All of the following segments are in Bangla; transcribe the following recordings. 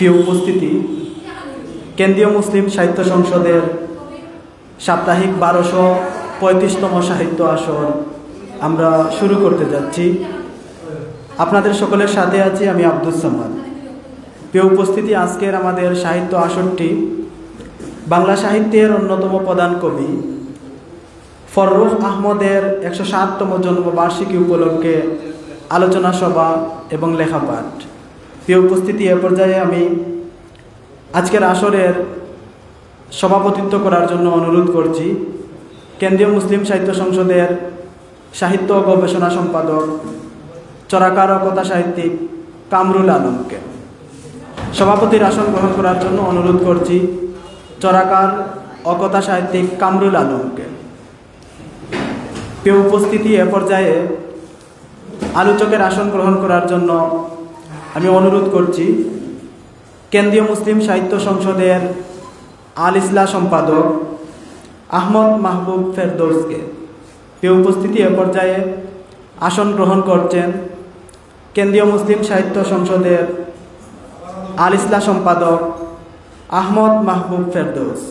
প্রিয় উপস্থিতি, কেন্দ্রীয় মুসলিম সাহিত্য সংসদের সাপ্তাহিক 1235তম সাহিত্য আসর আমরা শুরু করতে যাচ্ছি। আপনাদের সকলের সাথে আছি আমি আব্দুস সামাদ। প্রিয় উপস্থিতি, আজকের আমাদের সাহিত্য আসরটি বাংলা সাহিত্যের অন্যতম প্রধান কবি ফররুখ আহমদের 107তম জন্মবার্ষিকী উপলক্ষে আলোচনা সভা এবং লেখাপাঠ। প্রিয় উপস্থিতি, এ পর্যায়ে আমি আজকের আসরের সভাপতিত্ব করার জন্য অনুরোধ করছি কেন্দ্রীয় মুসলিম সাহিত্য সংসদের সাহিত্য ও গবেষণা সম্পাদক, চরাকার ও কথা সাহিত্যিক কামরুল আলমকে। সভাপতির আসন গ্রহণ করার জন্য অনুরোধ করছি চরাকার ও কথা সাহিত্যিক কামরুল আলমকে। প্রিয় উপস্থিতি, এ পর্যায়ে আলোচকের আসন গ্রহণ করার জন্য আমি অনুরোধ করছি কেন্দ্রীয় মুসলিম সাহিত্য সংসদের আল ইসলাহ সম্পাদক আহমদ মাহবুব ফেরদৌসকে। প্রিয় উপস্থিতি, এ পর্যায়ে আসন গ্রহণ করছেন কেন্দ্রীয় মুসলিম সাহিত্য সংসদের আল ইসলাহ সম্পাদক আহমদ মাহবুব ফেরদৌস।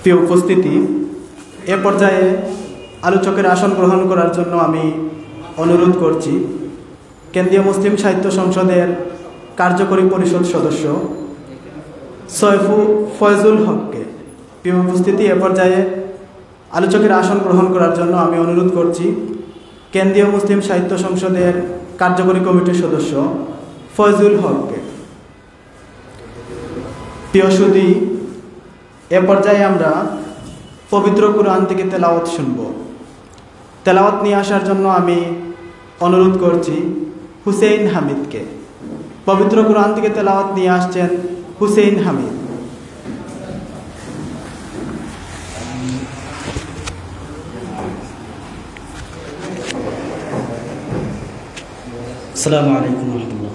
প্রিয় উপস্থিতি, এ পর্যায়ে আলোচকের আসন গ্রহণ করার জন্য আমি অনুরোধ করছি কেন্দ্রীয় মুসলিম সাহিত্য সংসদের কার্যকরী পরিষদ সদস্য ফয়জুল হককে। প্রিয় উপস্থিতি, এ পর্যায়ে আলোচকের আসন গ্রহণ করার জন্য আমি অনুরোধ করছি কেন্দ্রীয় মুসলিম সাহিত্য সংসদের কার্যকরী কমিটির সদস্য ফয়জুল হককে। প্রিয় সুধী, এ পর্যায়ে আমরা পবিত্র কুরআন থেকে তেলাওয়াত শুনব। তেলাওয়াত নিয়ে আসার জন্য আমি অনুরোধ করছি হুসেইন হামিদকে। পবিত্র কুরআন থেকে তেলাওয়াত নিয়ে আসছেন হুসেইন হামিদ। আসসালামু আলাইকুম ওয়া রাহমাতুল্লাহ।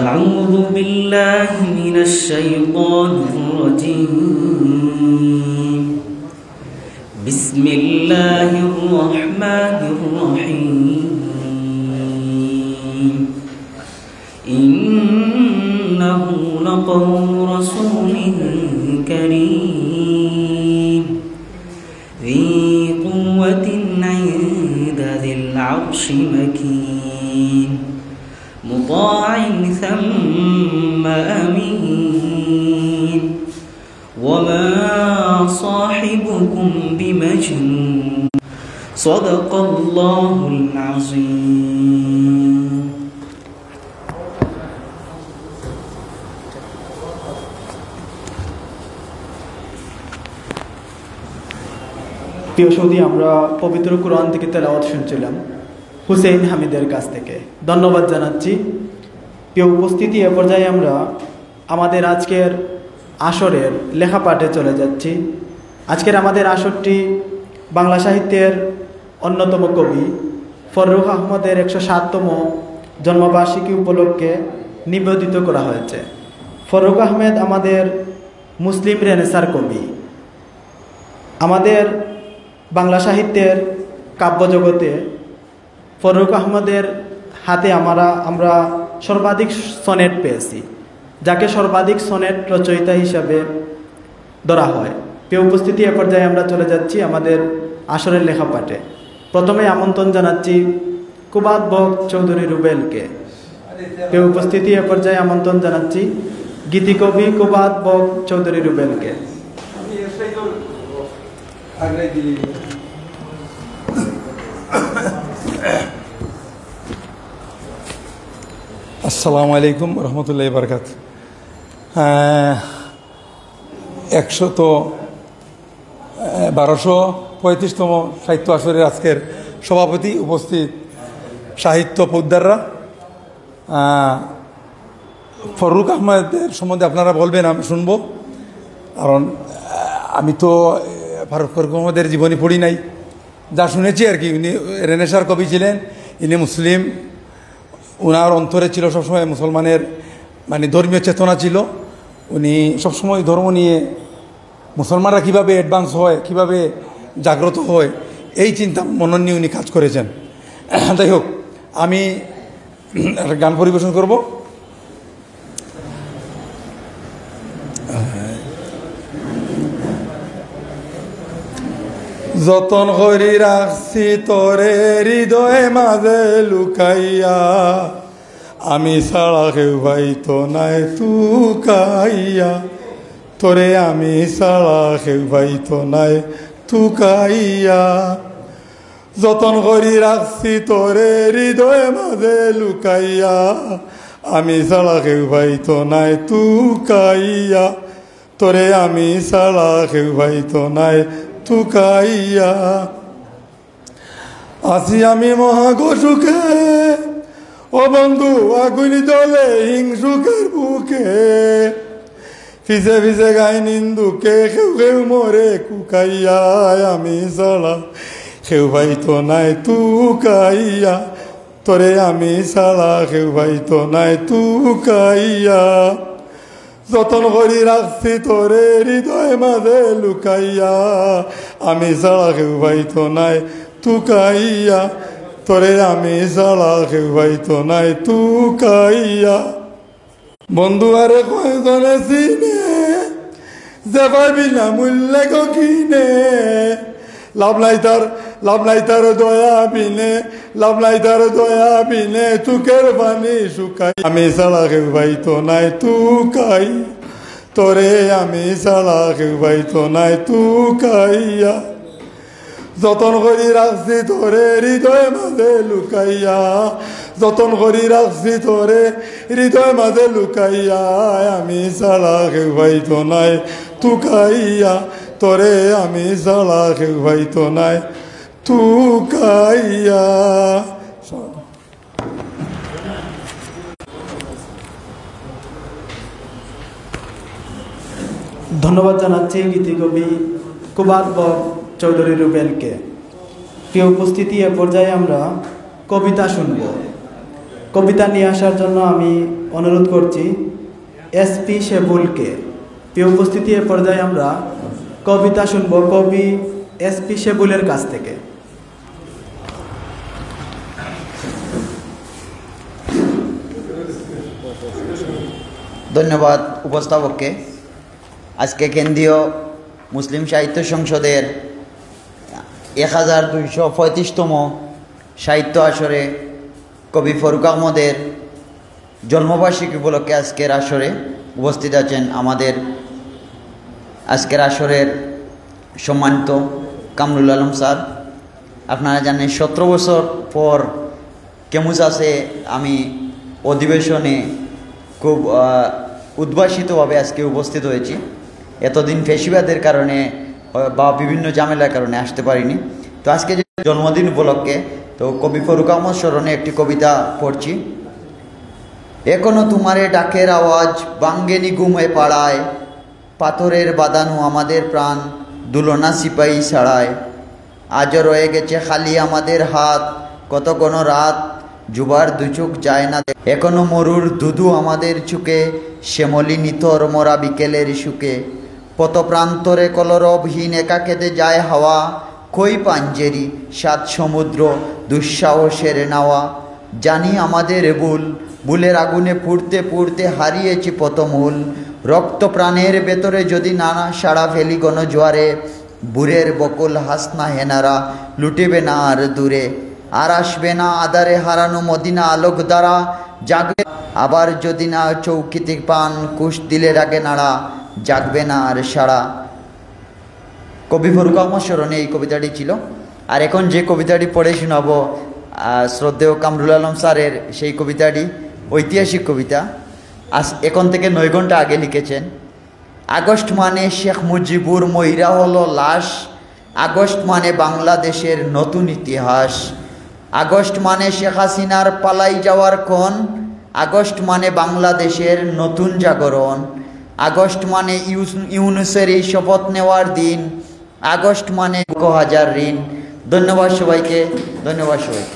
أعوذ بالله من الشيطان الرجيم. بسم الله الرحمن الرحيم. إنه لقول رسول كريم ذي قوة عند ذي العرش مكين مطاع ثم أمين وما صاحبكم بمجنون صدق الله العظيم. প্রিয় সৌদি, আমরা পবিত্র কুরআন থেকে তেলাওয়াত শুনছিলাম হুসেইন হামিদের কাছ থেকে। ধন্যবাদ জানাচ্ছি। প্রিয় উপস্থিতি, এ পর্যায়ে আমরা আমাদের আজকের আসরের লেখাপাঠে চলে যাচ্ছি। আজকের আমাদের আসরটি বাংলা সাহিত্যের অন্যতম কবি ফররুখ আহমদের 107তম জন্মবার্ষিকী উপলক্ষে নিবেদিত করা হয়েছে। ফররুখ আহমেদ আমাদের মুসলিম রেনেসার কবি। আমাদের বাংলা সাহিত্যের কাব্যজগতে ফররুখ আহমদের হাতে আমরা সর্বাধিক সনেট পেয়েছি, যাকে সর্বাধিক সনেট রচয়িতা হিসাবে ধরা হয়। প্রিয় উপস্থিতি, এ পর্যায়ে আমরা চলে যাচ্ছি আমাদের আসরের লেখাপাঠে। প্রথমে আমন্ত্রণ জানাচ্ছি কুবাত বক চৌধুরী রুবেলকে। প্রিয় উপস্থিতি, এ পর্যায়ে আমন্ত্রণ জানাচ্ছি গীতিকবি কুবাত বক চৌধুরী রুবেলকে। আসসালামু আলাইকুম রহমতুল্লাহি বারাকাত। 1235তম সাহিত্য আসরের আজকের সভাপতি, উপস্থিত সাহিত্য পোদ্দাররা, ফররুখ আহমেদের সম্বন্ধে আপনারা বলবেন, আমি শুনব। কারণ আমি তো ফররুখ আহমেদের জীবনী পড়ি নাই, যা শুনেছি আর কি, উনি রেনেসার কবি ছিলেন, ইনি মুসলিম, ওনার অন্তরে ছিল সবসময় মুসলমানের মানে ধর্মীয় চেতনা ছিল। উনি সবসময় ধর্ম নিয়ে মুসলমানরা কীভাবে অ্যাডভান্স হয়, কীভাবে জাগ্রত হয়, এই চিন্তা মনন নিয়ে উনি কাজ করেছেন। যাই হোক, আমি একটা গান পরিবেশন করব। যতন করি রাখছি তোরে হৃদয়ে মাঝে লুকাইয়া, আমি ছাড়া কেউ ভাইতো নাই তুকাইয়া, তোরে আমি ছাড়া কেউ ভাইতো নাই তুকাইয়া। যতন করি রাখছি তোরে হৃদয়ে মাঝে লুকাইয়া, আমি ছাড়া কেউ ভাইতো নাই তুকাইয়া, তোরে আমি ছাড়া কেউ ভাইতো নাই তুকাইয়া। আছি আমি মহাগসুখে, ও বন্ধু আগুনি দলে হিংসুকের বুকে, ফিসে ফিসে গাই নিন্দুকে, কেউ কেউ মরে কুকাইয়া, আমি ছাড়া কেউ ভাইতো নাই তুকাইয়া, তোরে আমি ছাড়া কেউ ভাইতো নাই তুকাইয়া। যতন করি রাখছি তোরে হৃদয় মাঝে লুকাইয়া, আমি ছাড়া কেউ ভাইতো নাই তুকাইয়া, তোরে আমি ছাড়া কেউ ভাইতো নাই তুকাইয়া। বন্ধু আরে কয়জনে চিনে, যে পাবি না মূল্যে কিনে, লাভ নাই তার দয়া বিনে, লাভ নাই তার দয়া বিনে, চুকের পানি শুকাই, আমি ছাড়া কেউ ভাইতো নাই তুকাই, তোরে আমি ছাড়া কেউ ভাইতো নাই তুকাইয়া। যতন করি রাখছি তোরে হৃদয় মাঝে লুকাইয়া, যতন করি রাখছি তোরে হৃদয় মাঝে লুকাইয়া, আমি ছাড়া কেউ ভাইতো নাই তুকাইয়া, তোরে আমি ছাড়া কেউ ভাইতো নাই তুকাইয়া। ধন্যবাদ জানাচ্ছি গীতিকবি কুবাত চৌধুরী রুবেলকে। প্রিয় উপস্থিতি, এ পর্যায়ে আমরা কবিতা শুনব। কবিতা নিয়ে আসার জন্য আমি অনুরোধ করছি এসপি শেবুলকে। প্রিয় উপস্থিতি, এ পর্যায়ে আমরা কবিতা শুনব কবি এসপি শেবুলের কাছ থেকে। ধন্যবাদ উপস্থাপককে। আজকে কেন্দ্রীয় মুসলিম সাহিত্য সংসদের 1235তম সাহিত্য আসরে কবি ফরুক আহমদের জন্মবার্ষিকী উপলক্ষে আজকের আসরে উপস্থিত আছেন আমাদের আজকের আসরের সম্মানিত কামরুল আলম স্যার। আপনারা জানেন 17 বছর পর কেমুসাসে আমি অধিবেশনে খুব উদ্ভাসিতভাবে আজকে উপস্থিত হয়েছি। এতদিন ফেসিবাদের কারণে বা বিভিন্ন ঝামেলার কারণে আসতে পারিনি। তো আজকে যে জন্মদিন উপলক্ষে তো কবি ফরুক আহমদ স্মরণে একটি কবিতা পড়ছি। এখনো তোমারে ডাকের আওয়াজ বাঙ্গেনি ঘুমে পাড়ায়, পাথরের বাঁধানো আমাদের প্রাণ দুলনা সিপাহী ছাড়ায়, আজও রয়ে গেছে খালি আমাদের হাত, কত কোনো রাত যুবার দুচোখ যায় না, এখনো মরুর দুধু আমাদের চুকে, শ্যামলী নিথর মরা বিকেলের সুকে, পত প্রান্তরে কলরবহীন একা কেঁদে যায় হাওয়া, কই পাঞ্জেরি সাত সমুদ্র দুঃসাহসের নাওয়া, জানি আমাদের ভুলের আগুনে পুড়তে পুড়তে হারিয়েছি পতমূল, রক্ত প্রাণের ভেতরে যদি নানা সাড়া ফেলি গণজোয়ারে, বুড়ের বকুল হাসনা হেনারা লুটিবে না আর দূরে, আর আসবে না আধারে হারানো মদিনা আলোক দ্বারা, জাগবে আবার যদি না চৌকিতে পান কুশ দিলে রাগে নাড়া, জাগবে না আর সাড়া। কবি ফরুক আহমদ স্মরণে এই কবিতাটি ছিল। আর এখন যে কবিতাটি পড়ে শোনাবো শ্রদ্ধেয় কামরুল আলম স্যারের সেই কবিতাটি ঐতিহাসিক কবিতা। এখন থেকে 9 ঘন্টা আগে লিখেছেন। আগস্ট মানে শেখ মুজিবুর মইরা হলো লাশ, আগস্ট মানে বাংলাদেশের নতুন ইতিহাস, আগস্ট মানে শেখ হাসিনার পালাই যাওয়ার ক্ষণ, আগস্ট মানে বাংলাদেশের নতুন জাগরণ, আগস্ট মানে ইউনুসের এই শপথ নেওয়ার দিন, আগস্ট মানে 1000 ঋণ, ধন্যবাদ সবাইকে, ধন্যবাদ সবাইকে।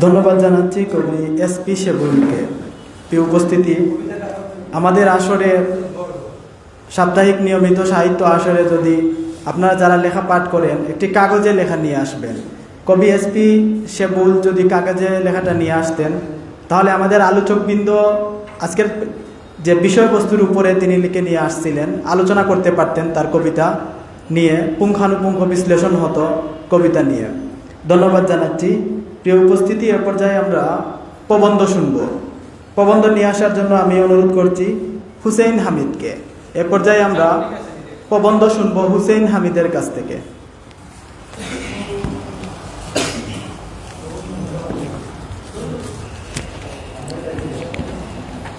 ধন্যবাদ জানাচ্ছি কবি এসপি শেবুলকে। প্রিয় উপস্থিতি, আমাদের আসরে সাপ্তাহিক নিয়মিত সাহিত্য আসরে যদি আপনারা যারা লেখা পাঠ করেন একটি কাগজে লেখা নিয়ে আসবেন। কবি এসপি শেবুল যদি কাগজে লেখাটা নিয়ে আসতেন তাহলে আমাদের আলোচকবৃন্দ আজকের যে বিষয়বস্তুর উপরে তিনি লিখে নিয়ে আসছিলেন আলোচনা করতে পারতেন, তার কবিতা নিয়ে পুঙ্খানুপুঙ্খ বিশ্লেষণ হতো কবিতা নিয়ে। ধন্যবাদ জানাচ্ছি। প্রিয় উপস্থিতি, এ পর্যায়ে আমরা প্রবন্ধ শুনব। প্রবন্ধ নিয়ে আসার জন্য আমি অনুরোধ করছি হুসেইন হামিদকে। এ পর্যায়ে আমরা প্রবন্ধ শুনব হুসেইন হামিদের কাছ থেকে।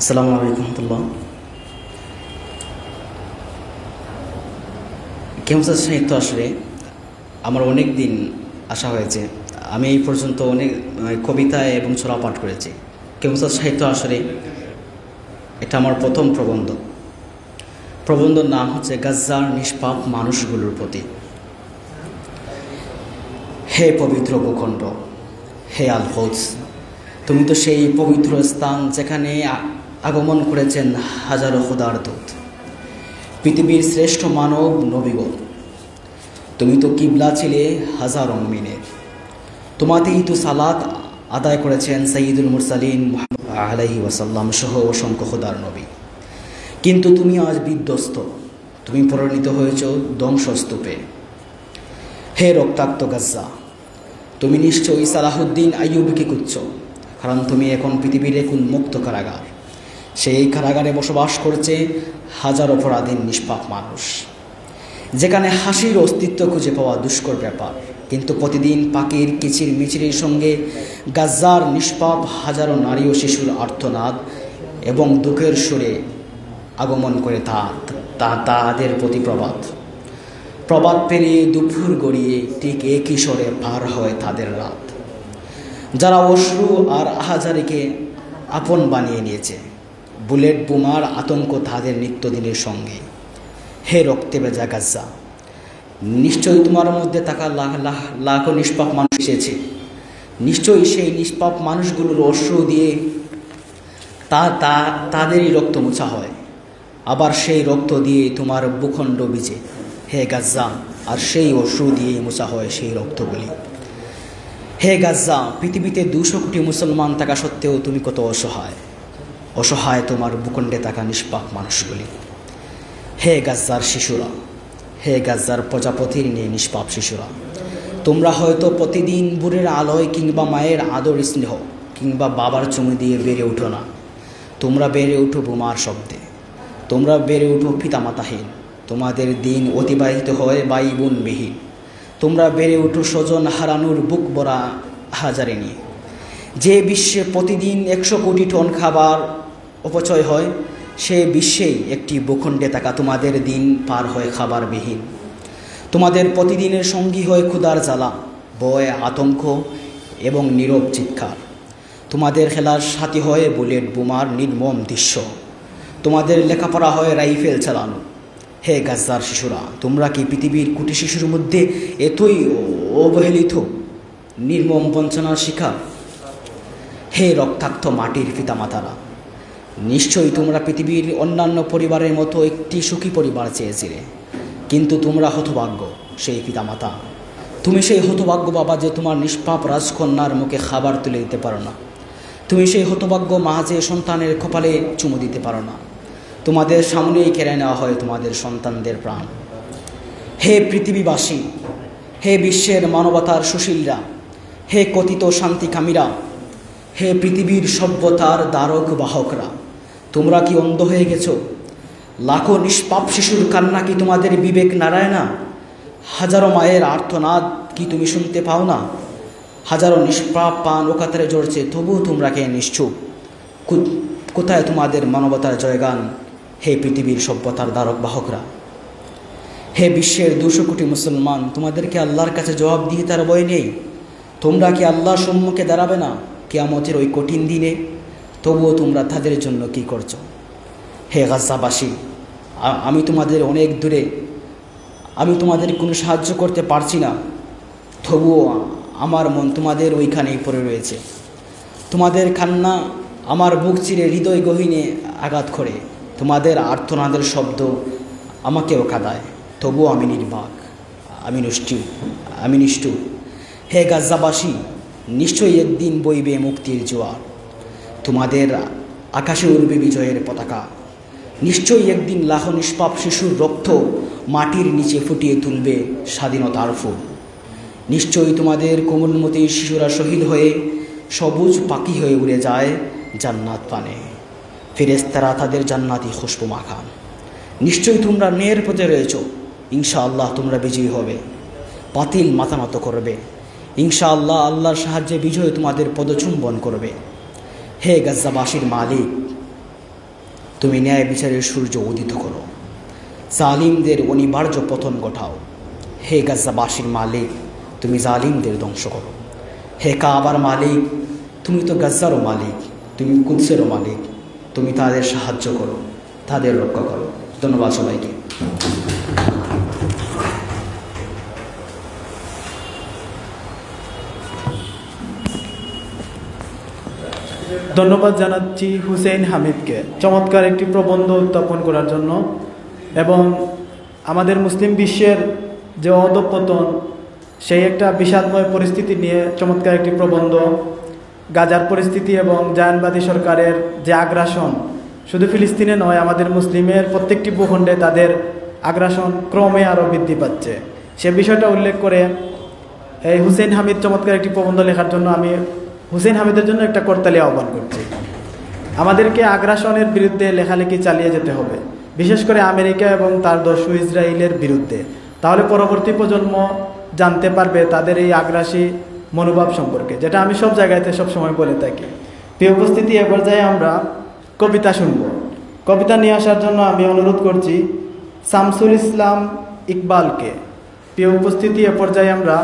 আসসালামু আলাইকুম রহমতুল্লাহ। কেমসাদ সাহিত্য আসরে আমার অনেক দিন আসা হয়েছে। আমি এই পর্যন্ত অনেক কবিতা এবং ছড়া পাঠ করেছি। কেমসাদ সাহিত্য আসরে এটা আমার প্রথম প্রবন্ধ। প্রবন্ধর নাম হচ্ছে গাজ্জার নিষ্পাপ মানুষগুলোর প্রতি। হে পবিত্র ভূখণ্ড, হে আল হোজ, তুমি তো সেই পবিত্র স্থান যেখানে আগমন করেছেন হাজারো খোদার দূত, পৃথিবীর শ্রেষ্ঠ মানব নবীগণ। তুমি তো কিবলা ছিলে হাজারো মুমিনের, তোমাতেই তো সালাত আদায় করেছেন সাইয়্যিদুল মুরসালিন মুহাম্মদ আলাইহি ওয়াসাল্লাম সহ অসংখ্য খোদার নবী। কিন্তু তুমি আজ বিধ্বস্ত, তুমি পরিণত হয়েছ ধ্বংসস্তূপে। হে রক্তাক্ত গাজ্জা, তুমি নিশ্চয়ই সালাহুদ্দিন আইয়ুবকে খুঁজছ, কারণ তুমি এখন পৃথিবীর এক উন্মুক্ত কারাগার। সেই কারাগারে বসবাস করছে হাজার অপরাধীন নিষ্পাপ মানুষ, যেখানে হাসির অস্তিত্ব খুঁজে পাওয়া দুষ্কর ব্যাপার। কিন্তু প্রতিদিন পাখির কিচির মিচিরের সঙ্গে গাজ্জার নিষ্পাপ হাজারো নারী ও শিশুর আর্তনাদ এবং দুঃখের সুরে আগমন করে তাদের প্রতি প্রভাত পেরিয়ে দুপুর গড়িয়ে ঠিক একই স্বরে পার হয় তাদের রাত, যারা অশ্রু আর আহাজারিকে আপন বানিয়ে নিয়েছে। বুলেট বোমার আতঙ্ক তাদের নিত্যদিনের সঙ্গে। হে রক্তে ভেজা গাজ্জা, নিশ্চয়ই তোমার মধ্যে থাকা লাখো নিষ্পাপ মানুষ এসেছে। নিশ্চয়ই সেই নিষ্পাপ মানুষগুলোর অশ্রু দিয়ে তাদেরই রক্ত মোছা হয়, আবার সেই রক্ত দিয়ে তোমার ভূখণ্ড বিজে হে গাজ্জা, আর সেই অশ্রু দিয়ে মোছা হয় সেই রক্তগুলি। হে গাজ্জা, পৃথিবীতে 200 কোটি মুসলমান থাকা সত্ত্বেও তুমি কত অসহায় তোমার ভূখণ্ডে থাকা নিষ্পাপ মানুষগুলি। হে গাজ্জার শিশুরা, হে গাজ্জার প্রজাপতির নিয়ে নিষ্পাপ শিশুরা, তোমরা হয়তো প্রতিদিন ভোরের আলোয় কিংবা মায়ের আদর স্নেহ কিংবা বাবার চুমু দিয়ে বেড়ে উঠো না। তোমরা বেড়ে উঠো বোমার শব্দে, তোমরা বেড়ে উঠো পিতামাতাহীন, তোমাদের দিন অতিবাহিত হয় ভাই বোন বিহীন। তোমরা বেড়ে উঠো স্বজন হারানোর বুক ভরা হাজারে নিয়ে। যে বিশ্বে প্রতিদিন 100 কোটি টন খাবার অপচয় হয়, সে বিশ্বেই একটি ভূখণ্ডে থাকা তোমাদের দিন পার হয় খাবারবিহীন। তোমাদের প্রতিদিনের সঙ্গী হয় ক্ষুধার জ্বালা, ভয়, আতঙ্ক এবং নীরব চিৎকার। তোমাদের খেলার সাথী হয় বুলেট বোমার নির্মম দৃশ্য। তোমাদের লেখাপড়া হয় রাইফেল চালানো। হে গাজ্জার শিশুরা, তোমরা কি পৃথিবীর কোটি শিশুর মধ্যে এতই অবহেলিত, নির্মম বঞ্চনার শিকার? হে রক্তাক্ত মাটির পিতামাতারা, নিশ্চয়ই তোমরা পৃথিবীর অন্যান্য পরিবারের মতো একটি সুখী পরিবার চেয়েছিলে, কিন্তু তোমরা হতভাগ্য সেই পিতামাতা। তুমি সেই হতভাগ্য বাবা যে তোমার নিষ্পাপ রাজকন্যার মুখে খাবার তুলে দিতে পারো না। তুমি সেই হতভাগ্য মা যে সন্তানের কপালে চুমু দিতে পারো না। তোমাদের সামনেই কেড়ে নেওয়া হয় তোমাদের সন্তানদের প্রাণ। হে পৃথিবীবাসী, হে বিশ্বের মানবতার সুশীলরা, হে কথিত শান্তিকামীরা, হে পৃথিবীর সভ্যতার দ্বারক বাহকরা, তোমরা কি অন্ধ হয়ে গেছ? লাখো নিষ্পাপ শিশুর কান্না কি তোমাদের বিবেক নাড়ায় না? হাজারো মায়ের আর্তনাদ কি তুমি শুনতে পাও না? হাজারো নিষ্পাপ পান ও কাতারে জ্বরছে, তবুও তোমরা কে নিশ্চুপ? কোথায় তোমাদের মানবতার জয়গান, হে পৃথিবীর সভ্যতার দ্বারক বাহকরা? হে বিশ্বের 200 কোটি মুসলমান, তোমাদেরকে আল্লাহর কাছে জবাব দিয়ে তার ভয় নেই? তোমরা কি আল্লাহর সম্মুখে দাঁড়াবে না কিয়ামতের ওই কঠিন দিনে? তবুও তোমরা তাদের জন্য কি করছো? হে গাজ্জাবাসী, আমি তোমাদের অনেক দূরে, আমি তোমাদের কোনো সাহায্য করতে পারছি না, তবুও আমার মন তোমাদের ওইখানেই পড়ে রয়েছে। তোমাদের কান্না আমার বুক চিরে হৃদয় গহীনে আঘাত করে, তোমাদের আর্তনাদের শব্দ আমাকেও কাঁদায়, তবুও আমি নির্বাক, আমি নিষ্ঠুর। হে গাজ্জাবাসী, নিশ্চয়ই একদিন বইবে মুক্তির জোয়ার, তোমাদের আকাশে উড়বে বিজয়ের পতাকা। নিশ্চয়ই একদিন লাখো নিষ্পাপ শিশুর রক্ত মাটির নিচে ফুটিয়ে তুলবে স্বাধীনতার ফুল। নিশ্চয়ই তোমাদের কোমলমতি শিশুরা শহীদ হয়ে সবুজ পাখি হয়ে উড়ে যায় জান্নাত পানে, ফেরেশতারা তাদের জান্নাতি খুশবু মাখান। নিশ্চয়ই তোমরা ন্যায়ের পথে রয়েছ, ইনশাআল্লাহ তোমরা বিজয়ী হবে, বাতিল মাথা নত করবে, ইনশাআল্লাহ আল্লাহর সাহায্যে বিজয় তোমাদের পদচুম্বন করবে। হে গাজ্জাবাসীর মালিক, তুমি ন্যায় বিচারের সূর্য উদিত করো, জালিমদের অনিবার্য পতন ঘটাও। হে গাজ্জাবাসীর মালিক, তুমি জালিমদের ধ্বংস করো। হে কাবার মালিক, তুমি তো গাজ্জারও মালিক, তুমি কুদসেরও মালিক, তুমি তাদের সাহায্য করো, তাদের রক্ষা করো। ধন্যবাদ সবাইকে। ধন্যবাদ জানাচ্ছি হুসেইন হামিদকে চমৎকার একটি প্রবন্ধ উত্থাপন করার জন্য, এবং আমাদের মুসলিম বিশ্বের যে অধঃপতন, সেই একটা বিষাদময় পরিস্থিতি নিয়ে চমৎকার একটি প্রবন্ধ, গাজার পরিস্থিতি এবং জায়নবাদী সরকারের যে আগ্রাসন, শুধু ফিলিস্তিনে নয়, আমাদের মুসলিমের প্রত্যেকটি ভূখণ্ডে তাদের আগ্রাসন ক্রমে আরও বৃদ্ধি পাচ্ছে, সে বিষয়টা উল্লেখ করে এই হুসেইন হামিদ চমৎকার একটি প্রবন্ধ লেখার জন্য আমি হুসেইন হামিদের জন্য একটা করতালি আহ্বান করছি। আমাদেরকে আগ্রাসনের বিরুদ্ধে লেখালেখি চালিয়ে যেতে হবে, বিশেষ করে আমেরিকা এবং তার দস্যু ইসরায়েলের বিরুদ্ধে, তাহলে পরবর্তী প্রজন্ম জানতে পারবে তাদের এই আগ্রাসী মনোভাব সম্পর্কে, যেটা আমি সব জায়গাতে সবসময় বলে থাকি। প্রিয় উপস্থিতি, এ পর্যায়ে আমরা কবিতা শুনব। কবিতা নিয়ে আসার জন্য আমি অনুরোধ করছি শামসুল ইসলাম ইকবালকে। প্রিয় উপস্থিতি, এ পর্যায়ে আমরা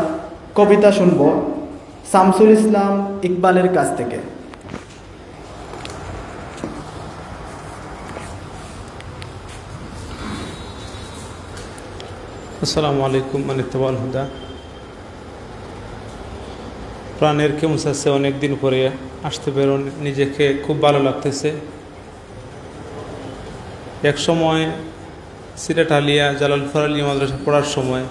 কবিতা শুনব শামসুল ইসলাম ইকবালের কাছ থেকে। আসসালামু আলাইকুম মানিত্তাবাল হুদা। প্রাণের কেমন আছে, অনেকদিন পরে আসতে পেরে নিজেকে খুব ভালো লাগতেছে। এক সময় সিলেট আলিয়া জালালপুর আলিয়া মাদ্রাসা পড়ার সময়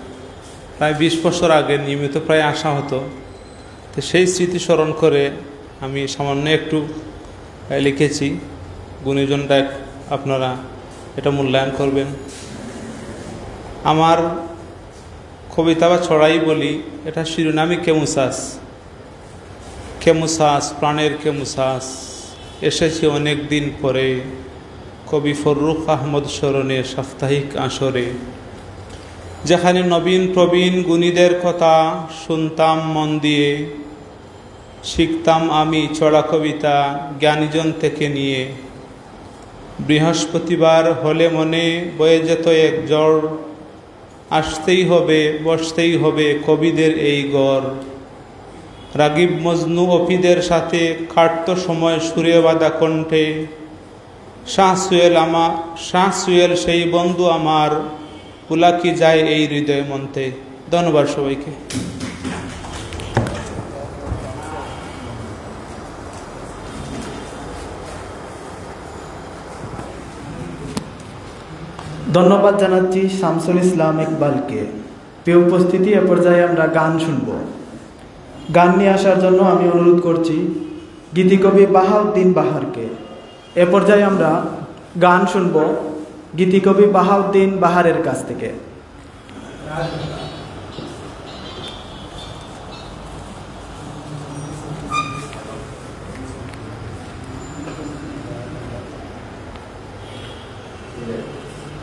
প্রায় 20 বছর আগে নিয়মিত প্রায় আসা হতো। তো সেই স্মৃতি স্মরণ করে আমি সামান্য একটু লিখেছি, গুণীজনটা আপনারা এটা মূল্যায়ন করবেন। আমার কবিতা বা ছড়াই বলি, এটা শিরোনামই কেমুসাস। কেমুসাস, প্রাণের কেমুসাস, এসেছি অনেক দিন পরে, কবি ফররুখ আহমদ স্মরণে সাপ্তাহিক আসরে। যেখানে নবীন প্রবীণ গুণীদের কথা শুনতাম মন দিয়ে, শিখতাম আমি ছড়া কবিতা জ্ঞানীজন থেকে নিয়ে। বৃহস্পতিবার হলে মনে বয়ে যেত এক জ্বর, আসতেই হবে বসতেই হবে কবিদের এই গড়। রাগিব মজনু অফিদের সাথে কাটত সময় সুরে বাঁধা কণ্ঠে, শাহ সুয়েল সেই বন্ধু আমার, পুলাকি যায় এই হৃদয় মন্থে। ধন্যবাদ সবাইকে। ধন্যবাদ জানাচ্ছি শামসুল ইসলাম ইকবালকে। প্রিয় উপস্থিতি, এ পর্যায়ে আমরা গান শুনব। গান নিয়ে আসার জন্য আমি অনুরোধ করছি গীতিকবি বাহাউদ্দিন বাহারকে। এ পর্যায়ে আমরা গান শুনব গীতিকবি বাহাউদ্দিন বাহারের কাছ থেকে।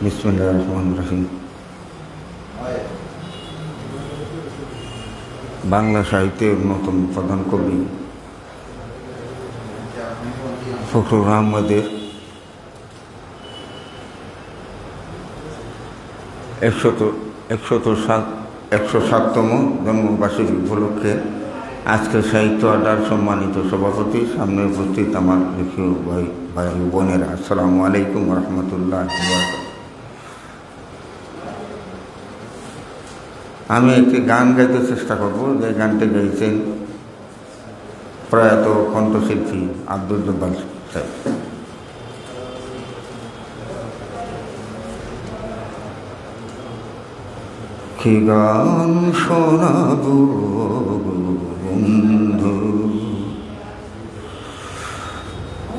বিসমিল্লাহির রহমানির রহিম। বাংলা সাহিত্যের নতুন প্রধান কবি ফখরুল আহমদের 107তম জন্মবার্ষিকী উপলক্ষে আজকের সাহিত্য আড্ডার সম্মানিত সভাপতি, সামনে উপস্থিত আমার প্রিয় ভাই বোনেরা, আসসালামু আলাইকুম রহমতুল্লাহ। আমি একটি গান গাইতে চেষ্টা করব, যে গানটি গাইছেন প্রয়াত কণ্ঠশিল্পী আব্দুল জব্বার সাহেব। কি গান শোনাবো বন্ধু,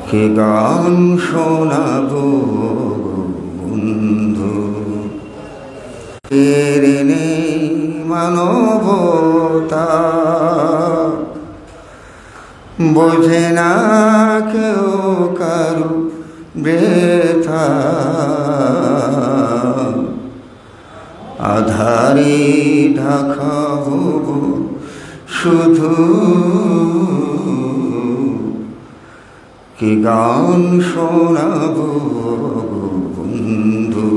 কি গান শোনাবো বন্ধু, এর নেই মানবতা, বোঝে না কেউ কারু ব্যথা, আধারে ঢাকা হব শুধু, কি গান শোনাবো বন্ধু।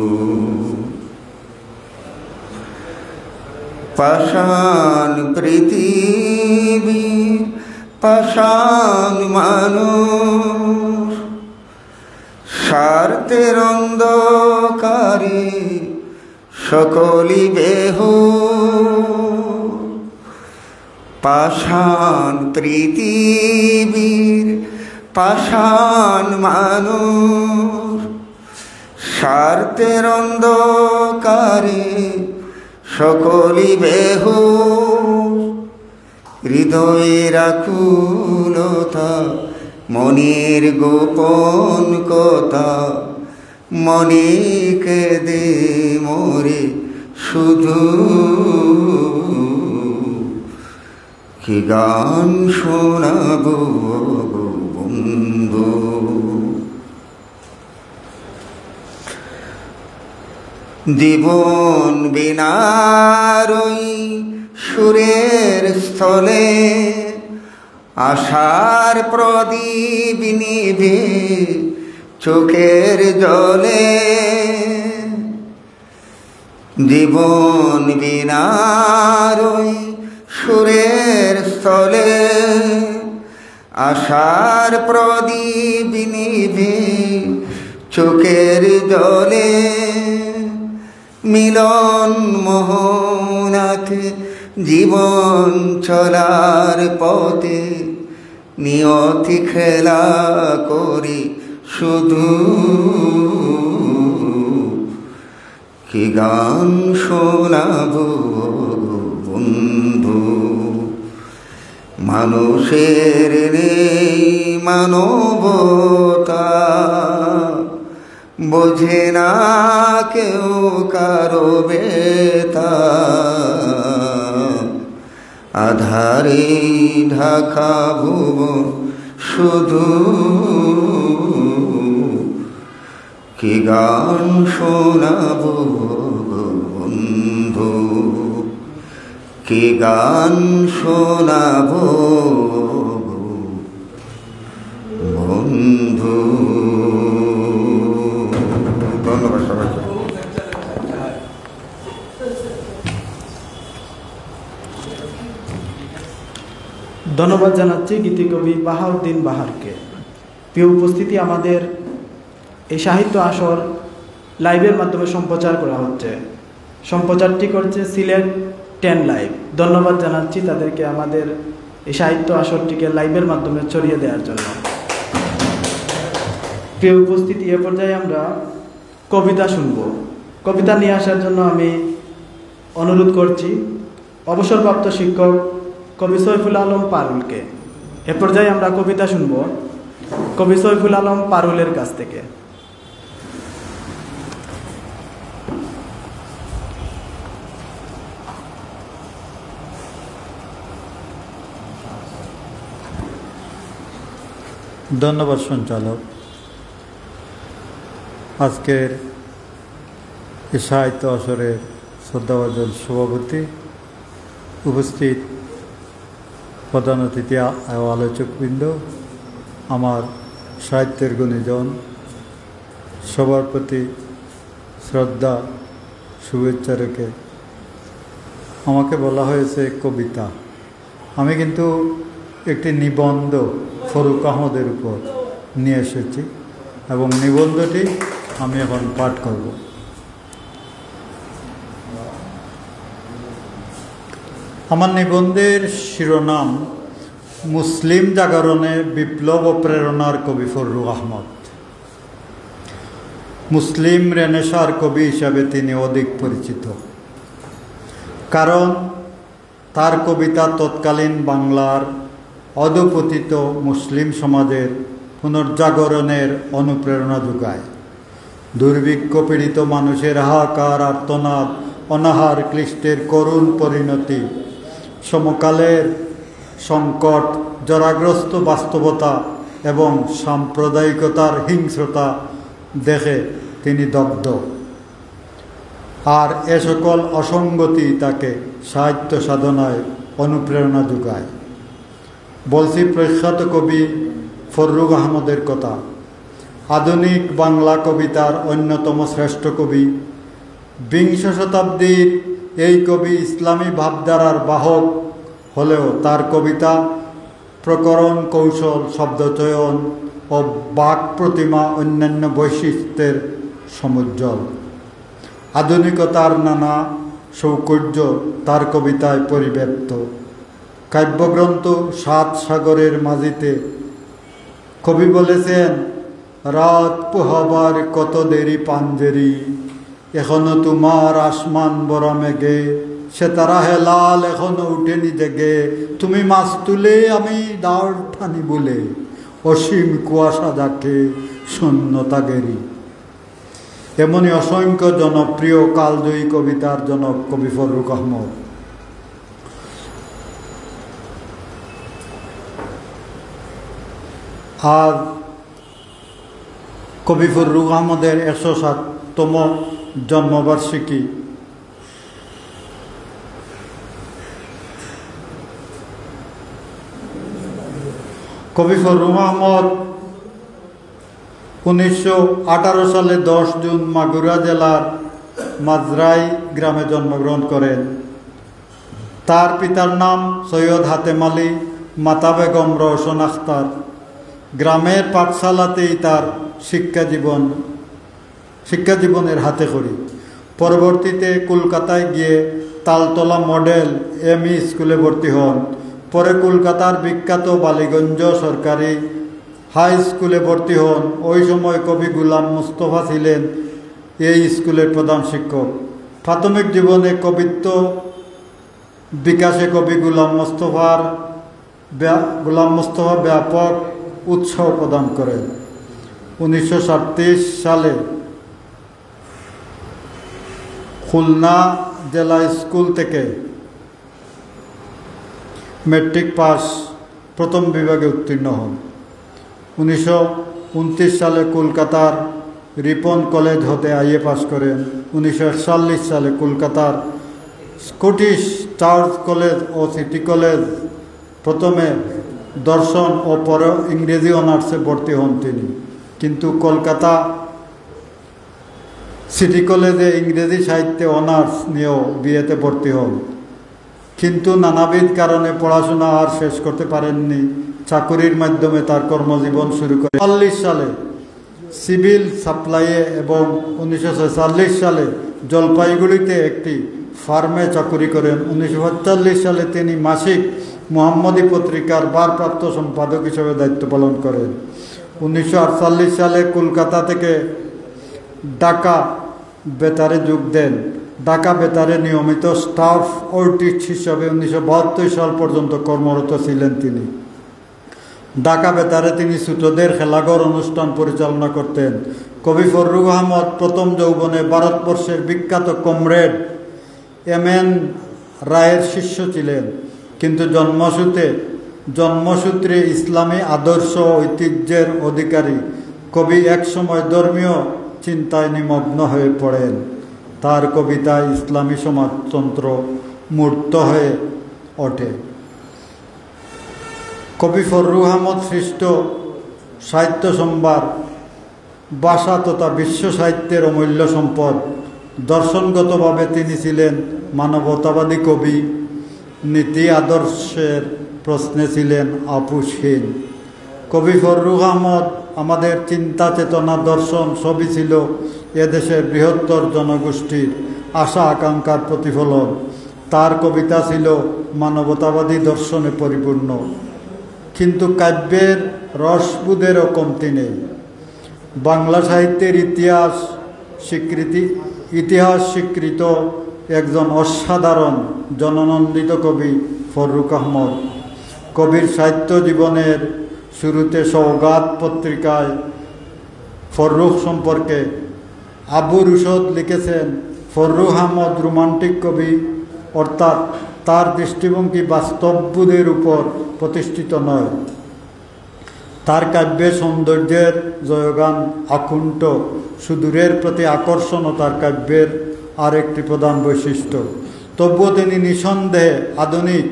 পাষাণ পৃথিবী পাষাণ মানুষ, স্বার্থের অন্ধকারে সকলি বেহুশ, পাষাণ পৃথিবীর পাষাণ মানুষ, স্বার্থের অন্ধকারে সকলি বেহুশ, হৃদয়ের আকুলতা মনের গোপন কথা, মনে কেঁদে মোরে শুধু, কি গান শোনাবো বন্ধু। জীবন বিনারই সুরের স্থলে, আশার প্রদীপ নিভে চোখের জলে, জীবন বিনারই সুরের স্থলে, আশার প্রদীপ নিভে চোখের জলে, মিলন মোহনাথে জীবন চলার পথে, নিয়তি খেলা করি শুধু, কি গান শোনাবো বন্ধু। মানুষের নেই মানবতা, বোঝে না কেউ কারো ব্যথা, আধারে ঢাকা ভুবন শুধু, কি গান শোনাবো বন্ধু, কি গান শোনাবো বন্ধু। ধন্যবাদ সবাইকে। ধন্যবাদ জানাচ্ছি গীতিকবি বাহাউদ্দিন বাহারকে। প্রিয় উপস্থিতি, আমাদের এই সাহিত্য আসর লাইভের মাধ্যমে সম্প্রচার করা হচ্ছে। সম্প্রচারটি করছে সিলেট 10 লাইভ। ধন্যবাদ জানাচ্ছি তাদেরকে আমাদের এই সাহিত্য আসরটিকে লাইভের মাধ্যমে ছড়িয়ে দেওয়ার জন্য। প্রিয় উপস্থিতি, এ পর্যায়ে আমরা কবিতা শুনব। কবিতা নিয়ে আসার জন্য আমি অনুরোধ করছি অবসরপ্রাপ্ত শিক্ষক কবি সৈফুল আলম পারুলকে। এ পর্যায়ে আমরা কবিতা শুনব কবি সৈফুল আলম পারুলের কাছ থেকে। ধন্যবাদ সঞ্চালক। আজকের এই সাহিত্য আসরের শ্রদ্ধাভাজন সভাপতি, উপস্থিত প্রধান অতিথি ও আলোচকবৃন্দ, আমার সাহিত্যের গুণীজন, সবার প্রতি শ্রদ্ধা শুভেচ্ছা রেখে আমাকে বলা হয়েছে কবিতা। আমি কিন্তু একটি নিবন্ধ ফরুক আহমদের উপর নিয়ে এসেছি এবং নিবন্ধটি আমি এখন পাঠ করব। আমার নিবন্ধের শিরোনাম মুসলিম জাগরণে বিপ্লব ও প্রেরণার কবি ফররুখ আহমদ। মুসলিম রেনেসার কবি হিসাবে তিনি অধিক পরিচিত, কারণ তার কবিতা তৎকালীন বাংলার অধপতিত মুসলিম সমাজের পুনর্জাগরণের অনুপ্রেরণা যোগায়। দুর্ভিক্ষ পীড়িত মানুষের হাহাকার, আর্তনাদ, অনাহার ক্লিষ্টের করুণ পরিণতি, সমকালের সংকট, জরাগ্রস্ত বাস্তবতা এবং সাম্প্রদায়িকতার হিংস্রতা দেখে তিনি দগ্ধ। আর এ সকল অসঙ্গতি তাকে সাহিত্য সাধনায় অনুপ্রেরণা যোগায়। বলছি প্রখ্যাত কবি ফররুখ আহমদের কথা। আধুনিক বাংলা কবিতার অন্যতম শ্রেষ্ঠ কবি। বিংশ শতাব্দীর এই কবি ইসলামী ভাবধারার বাহক হলেও তার কবিতা প্রকরণ কৌশল, শব্দচয়ন ও বাক প্রতিমা অন্যান্য বৈশিষ্ট্যের সমুজ্জ্বল। আধুনিকতার নানা সৌকর্য তার কবিতায় পরিব্যাপ্ত। কাব্যগ্রন্থ সাত সাগরের মাঝিতে কবি বলেছেন, রাত পোহাবার কত দেরি পাঞ্জেরি, এখনো তোমার আসমান বড় মেঘে, সে তারা হেলাল এখনো উঠেনি জেগে, তুমি মাছ তুলে আমি দাঁড় ঠানি বলে, অসীম কুয়াশা যাকে শূন্যতা গেরি। এমনই অসংখ্য জনপ্রিয় কালজয়ী কবিতার জনক কবি ফররুখ আহমদ। আর কবি ফররুখ আহমদের 107তম জন্মবার্ষিকী কবি ফররুখ আহমদ 1918 সালে 10 জুন মাগুরা জেলার মাজরাই গ্রামে জন্মগ্রহণ করেন। তার পিতার নাম সৈয়দ হাতেম আলী, মাতা বেগম রওশন আখতার। গ্রামের পাঠশালাতেই তার শিক্ষাজীবনের হাতে খড়ি। পরবর্তীতে কলকাতায় গিয়ে তালতলা মডেল এমই স্কুলে ভর্তি হন। পরে কলকাতার বিখ্যাত বালিগঞ্জ সরকারি হাই স্কুলে ভর্তি হন। ওই সময় কবি গোলাম মুস্তফা ছিলেন এই স্কুলের প্রধান শিক্ষক। প্রাথমিক জীবনে কবিত্ব বিকাশে কবি গোলাম মুস্তফা ব্যাপক উৎসাহ প্রদান করেন। 1937 সালে খুলনা জেলা স্কুল থেকে ম্যাট্রিক পাস প্রথম বিভাগে উত্তীর্ণ হন। 1929 সালে কলকাতার রিপন কলেজ হতে আইএ পাস করেন। 1941 সালে কলকাতার স্কটিশ চার্চ কলেজ ও সিটি কলেজ প্রথমে দর্শন ও পরে ইংরেজি অনার্সে ভর্তি হন তিনি। কিন্তু কলকাতা সিটি কলেজে ইংরেজি সাহিত্যে অনার্স নিয়েও বিএতে ভর্তি হন, কিন্তু নানাবিধ কারণে পড়াশোনা আর শেষ করতে পারেননি। চাকুরির মাধ্যমে তার কর্মজীবন শুরু করেন। 1940 সালে সিভিল সাপ্লাইয়ে এবং 1946 সালে জলপাইগুড়িতে একটি ফার্মে চাকুরি করেন। 1945 সালে তিনি মাসিক মোহাম্মদী পত্রিকার ভারপ্রাপ্ত সম্পাদক হিসেবে দায়িত্ব পালন করেন। 1948 সালে কলকাতা থেকে ঢাকা বেতারে যোগ দেন। ঢাকা বেতারে নিয়মিত স্টাফ আর্টিস্ট হিসাবে 1972 সাল পর্যন্ত কর্মরত ছিলেন তিনি। ঢাকা বেতারে তিনি ছোটদের খেলাঘর অনুষ্ঠান পরিচালনা করতেন। কবি ফররুখ আহমদ প্রথম যৌবনে ভারতবর্ষের বিখ্যাত কমরেড এমএন রায়ের শিষ্য ছিলেন, কিন্তু জন্মসূত্রে ইসলামী আদর্শ ঐতিহ্যের অধিকারী কবি একসময় ধর্মীয় চিন্তায় নিমগ্ন হয়ে পড়েন। তার কবিতায় ইসলামী সমাজতন্ত্র মূর্ত হয়ে ওঠে। কবি ফররুখ আহমদ সৃষ্ট সাহিত্য সম্ভার ভাষা তথা বিশ্ব সাহিত্যের অমূল্য সম্পদ। দর্শনগতভাবে তিনি ছিলেন মানবতাবাদী কবি। নীতি আদর্শের প্রশ্নে ছিলেন আপোষহীন। কবি ফররুখ আহমদ আমাদের চিন্তা চেতনা দর্শন সবই ছিল এদেশের বৃহত্তর জনগোষ্ঠীর আশা আকাঙ্ক্ষার প্রতিফলন। তার কবিতা ছিল মানবতাবাদী দর্শনে পরিপূর্ণ, কিন্তু কাব্যের রসবোধেরও কমতি নেই। বাংলা সাহিত্যের ইতিহাস স্বীকৃত একজন অসাধারণ জননন্দিত কবি ফররুখ আহমদ। কবির সাহিত্য জীবনের শুরুতে সওগাত পত্রিকায় ফররুখ সম্পর্কে আবু রুশদ লিখেছেন, ফররুখ আহমদ রোমান্টিক কবি, অর্থাৎ তার দৃষ্টিভঙ্গি বাস্তববোধের উপর প্রতিষ্ঠিত নয়। তার কাব্যে সৌন্দর্যের জয়গান আকুণ্ঠ, সুদূরের প্রতি আকর্ষণও তার কাব্যের আরেকটি প্রধান বৈশিষ্ট্য। তবুও তিনি নিঃসন্দেহে আধুনিক।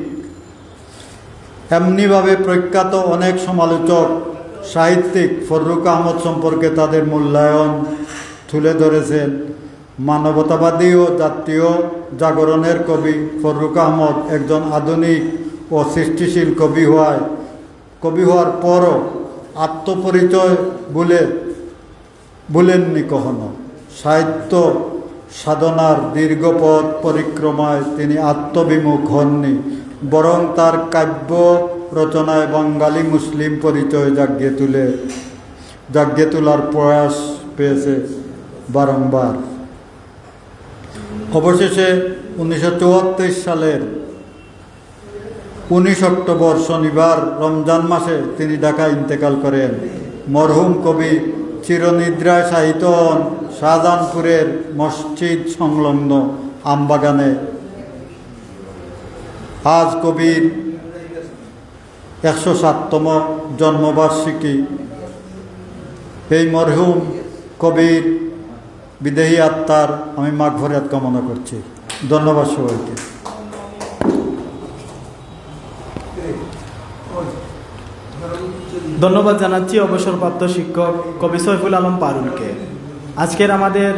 এমনিভাবে প্রখ্যাত অনেক সমালোচক সাহিত্যিক ফররুখ আহমদ সম্পর্কে তাদের মূল্যায়ন তুলে ধরেছেন। মানবতাবাদী ও জাতীয় জাগরণের কবি ফররুখ আহমদ একজন আধুনিক ও সৃষ্টিশীল কবি হওয়ার পরও আত্মপরিচয় ভুলেননি কখনো। সাহিত্য সাধনার দীর্ঘ পথ পরিক্রমায় তিনি আত্মবিমুখ হননি, বরং তার কাব্য রচনায় বাঙালি মুসলিম পরিচয় জাগিয়ে তোলার প্রয়াস পেয়েছে বারংবার। অবশেষে 1974 সালের 19 অক্টোবর শনিবার রমজান মাসে তিনি ঢাকায় ইন্তেকাল করেন। মরহুম কবি চিরনিদ্রায় শায়িত হন শাহজাহানপুরের মসজিদ সংলগ্ন আমবাগানে। আজ কবির 107তম জন্মবার্ষিকী। এই মরহুম কবির বিদেহী আত্মার আমি মাগফিরাত কামনা করছি। ধন্যবাদ সবাইকে। ধন্যবাদ জানাচ্ছি অবসরপ্রাপ্ত শিক্ষক কবি সৈফুল আলম পারুলকে। আজকের আমাদের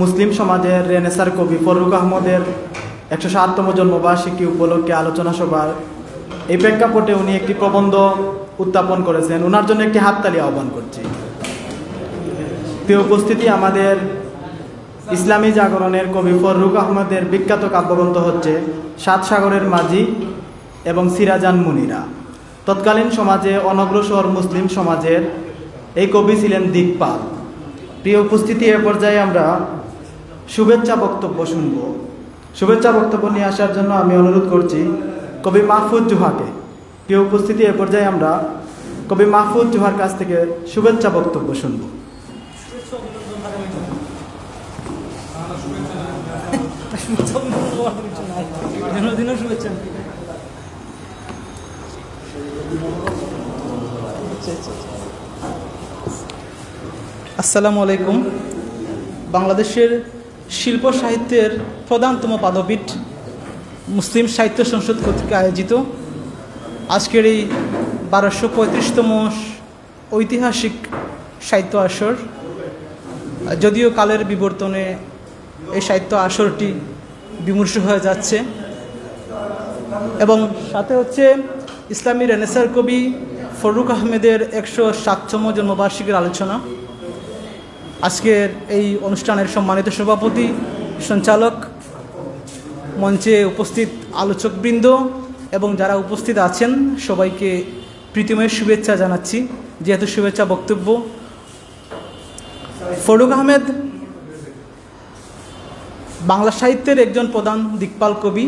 মুসলিম সমাজের রেনেসার কবি ফররুখ আহমদের 107তম জন্মবার্ষিকী উপলক্ষে আলোচনা সভার এই প্রেক্ষাপটে উনি একটি প্রবন্ধ উত্থাপন করেছেন। ওনার জন্য একটি হাততালি আহ্বান করছি। প্রিয় উপস্থিতি, আমাদের ইসলামী জাগরণের কবি ফররুখ আহমদের বিখ্যাত কাব্যগ্রন্থ হচ্ছে সাত সাগরের মাঝি এবং সিরাজান মুনিরা। তৎকালীন সমাজে অনগ্রসর মুসলিম সমাজের এই কবি ছিলেন দিকপাল। প্রিয় উপস্থিতি, এ পর্যায়ে আমরা শুভেচ্ছা বক্তব্য শুনব। শুভেচ্ছা বক্তব্য নিয়ে আসার জন্য আমি অনুরোধ করছি কবি মাহফুজ জুহাকে। প্রিয় উপস্থিতি, এ পর্যায়ে আমরা কবি মাহফুজ জুহার কাছ থেকে শুভেচ্ছা বক্তব্য শুনব। আসসালামু আলাইকুম। বাংলাদেশের শিল্প সাহিত্যের প্রধানতম পাদপীঠ মুসলিম সাহিত্য সংসদ কর্তৃক আয়োজিত আজকের এই 1235তম ঐতিহাসিক সাহিত্য আসর, যদিও কালের বিবর্তনে এই সাহিত্য আসরটি বিমূর্ষ হয়ে যাচ্ছে, এবং সাথে হচ্ছে ইসলামী রেনেসার কবি ফররুখ আহমেদের 107তম জন্মবার্ষিকীর আলোচনা। আজকের এই অনুষ্ঠানের সম্মানিত সভাপতি, সঞ্চালক, মঞ্চে উপস্থিত আলোচকবৃন্দ এবং যারা উপস্থিত আছেন সবাইকে প্রীতিময় শুভেচ্ছা জানাচ্ছি। যেহেতু শুভেচ্ছা বক্তব্য, ফররুখ আহমেদ বাংলা সাহিত্যের একজন প্রধান দিকপাল কবি।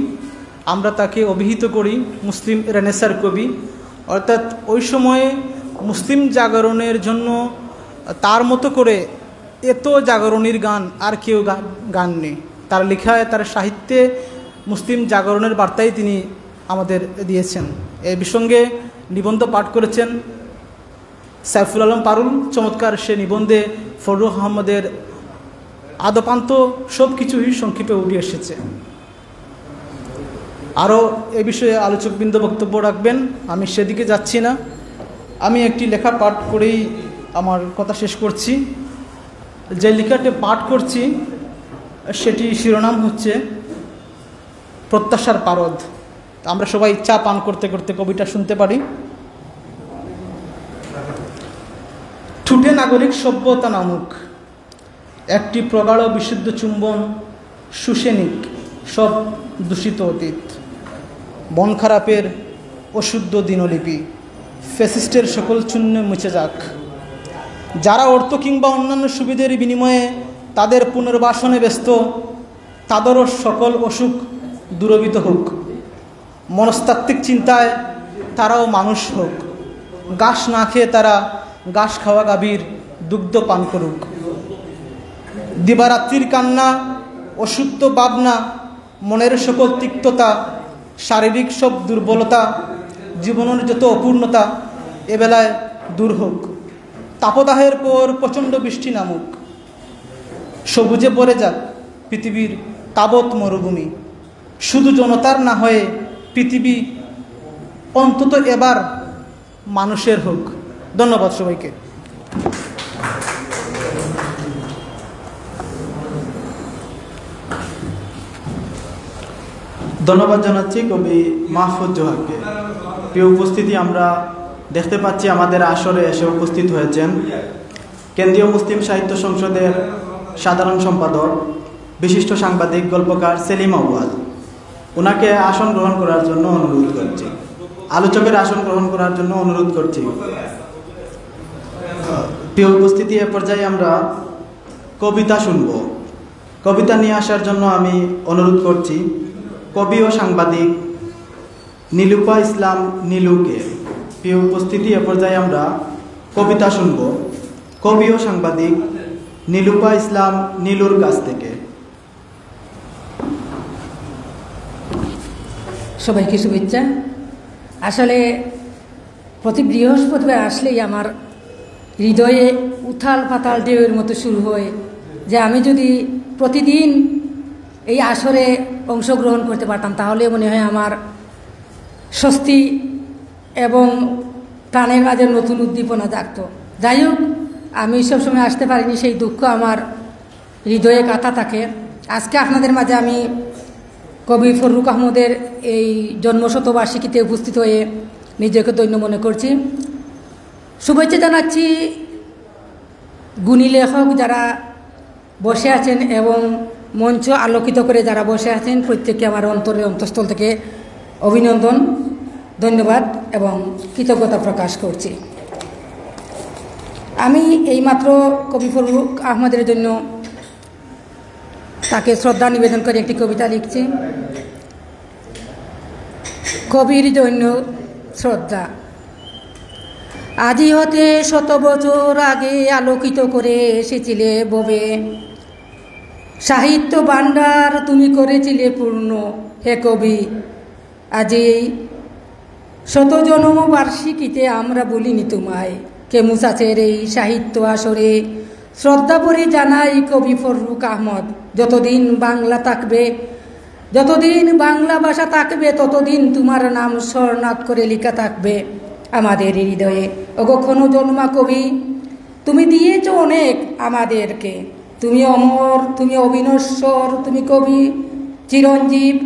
আমরা তাকে অভিহিত করি মুসলিম রেনেসার কবি, অর্থাৎ ওই সময়ে মুসলিম জাগরণের জন্য তার মতো করে এত জাগরণীর গান আর কেউ গান নেই। তার লেখায়, তার সাহিত্যে মুসলিম জাগরণের বার্তাই তিনি আমাদের দিয়েছেন। এই প্রসঙ্গে নিবন্ধ পাঠ করেছেন সাইফুল আলম পারুল। চমৎকার সে নিবন্ধে ফররুখ আহমদের আদপান্ত সব কিছুই সংক্ষেপে উঠে এসেছে। আরও এ বিষয়ে আলোচকবৃন্দ বক্তব্য রাখবেন, আমি সেদিকে যাচ্ছি না। আমি একটি লেখা পাঠ করেই আমার কথা শেষ করছি। যে লেখাটি পাঠ করছি সেটি শিরোনাম হচ্ছে প্রত্যাশার পারদ। আমরা সবাই চা পান করতে করতে কবিতা শুনতে পারি। ঠুটে নাগরিক সভ্যতা নামক একটি প্রগাঢ় বিশুদ্ধ চুম্বন সুসেনিক সব দূষিত অতীত, মন খারাপের অশুদ্ধ দিনলিপি, ফ্যাসিস্টের সকল চূন্য মুছে যাক। যারা অর্থ কিংবা অন্যান্য সুবিধার বিনিময়ে তাদের পুনর্বাসনে ব্যস্ত, তাদেরও সকল অসুখ দূরীভূত হোক। মনস্তাত্ত্বিক চিন্তায় তারাও মানুষ হোক। ঘাস না খেয়ে তারা ঘাস খাওয়া গাভীর দুগ্ধ পান করুক। দিবারাত্রির কান্না, অশুদ্ধ ভাবনা, মনের সকল তিক্ততা, শারীরিক সব দুর্বলতা, জীবনের যত অপূর্ণতা এবেলায় দূর হোক। তাপদাহের পর প্রচণ্ড বৃষ্টি নামুক। সবুজে ভরে যাক পৃথিবীর তাবৎ মরুভূমি। শুধু জনতার না হয়ে পৃথিবী অন্তত এবার মানুষের হোক। ধন্যবাদ সবাইকে। ধন্যবাদ জানাচ্ছি কবি মাহফুজ জোহারকে। প্রিয় উপস্থিতি, আমরা দেখতে পাচ্ছি আমাদের আসরে এসে উপস্থিত হয়েছেন কেন্দ্রীয় মুসলিম সাহিত্য সংসদের সাধারণ সম্পাদক, বিশিষ্ট সাংবাদিক, গল্পকার সেলিম আউয়াল। ওনাকে আসন গ্রহণ করার জন্য অনুরোধ করছি, আলোচকের আসন গ্রহণ করার জন্য অনুরোধ করছি। প্রিয় উপস্থিতি, এ পর্যায়ে আমরা কবিতা শুনব। কবিতা নিয়ে আসার জন্য আমি অনুরোধ করছি কবি ও সাংবাদিক নীলুপা ইসলাম নীলুকে। প্রিয় উপস্থিতি, এ পর্যায়ে আমরা কবিতা শুনব কবি ও সাংবাদিক নীলুপা ইসলাম নীলুর কাছ থেকে। সবাইকে শুভেচ্ছা। আসলে প্রতি বৃহস্পতিবার আসলেই আমার হৃদয়ে উথাল পাতাল ঢেউয়ের মতো শুরু হয় যে আমি যদি প্রতিদিন এই আসরে অংশগ্রহণ করতে পারতাম তাহলে মনে হয় আমার স্বস্তি এবং প্রাণের মাঝে নতুন উদ্দীপনা জাগত। যাই হোক, আমি সবসময় আসতে পারিনি, সেই দুঃখ আমার হৃদয়ে কাঁথা থাকে। আজকে আপনাদের মাঝে আমি কবি ফররুক আহমদের এই জন্মশতবার্ষিকীতে উপস্থিত হয়ে নিজেকে ধন্য মনে করছি। শুভেচ্ছা জানাচ্ছি গুণী লেখক যারা বসে আছেন এবং মঞ্চ আলোকিত করে যারা বসে আছেন, প্রত্যেককে আমার অন্তরের অন্তঃস্থল থেকে অভিনন্দন, ধন্যবাদ এবং কৃতজ্ঞতা প্রকাশ করছি। আমি এইমাত্র কবি ফররুক আহমদের জন্য তাকে শ্রদ্ধা নিবেদন করে একটি কবিতা লিখছি। কবির জন্য শ্রদ্ধা। আজি হতে 100 বছর আগে আলোকিত করে এসেছিলে ববে, সাহিত্য ভাণ্ডার তুমি করেছিলে পূর্ণ হে কবি। আজি 100 জন্মবার্ষিকীতে আমরা বলিনি তোমায়, কে মুসাছের এই সাহিত্য আসরে শ্রদ্ধা ভরে জানাই কবি ফররুক আহমদ। যতদিন বাংলা থাকবে, যতদিন বাংলা ভাষা থাকবে, ততদিন তোমার নাম স্বর্ণাক্ষরে করে লেখা থাকবে আমাদের হৃদয়ে। ওগো জন্মা কবি, তুমি দিয়েছ অনেক আমাদেরকে, তুমি অমর, তুমি অবিনশ্বর, তুমি কবি চিরঞ্জীব,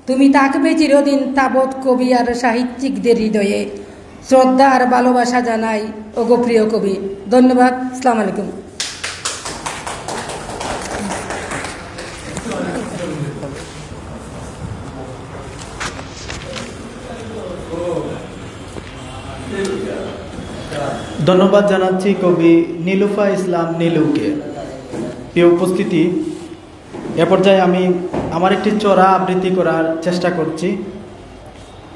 তুমি থাকবে চিরদিন তাবৎ কবি আর সাহিত্যিকদের হৃদয়ে। শ্রদ্ধা আর ভালোবাসা জানাই ওগো প্রিয় কবি। ধন্যবাদ। আসসালামু আলাইকুম। ধন্যবাদ জানাচ্ছি কবি নীলুফা ইসলাম নীলুকে। প্রিয় উপস্থিতি, এ পর্যায়ে আমি আমার একটি চড়া আবৃত্তি করার চেষ্টা করছি।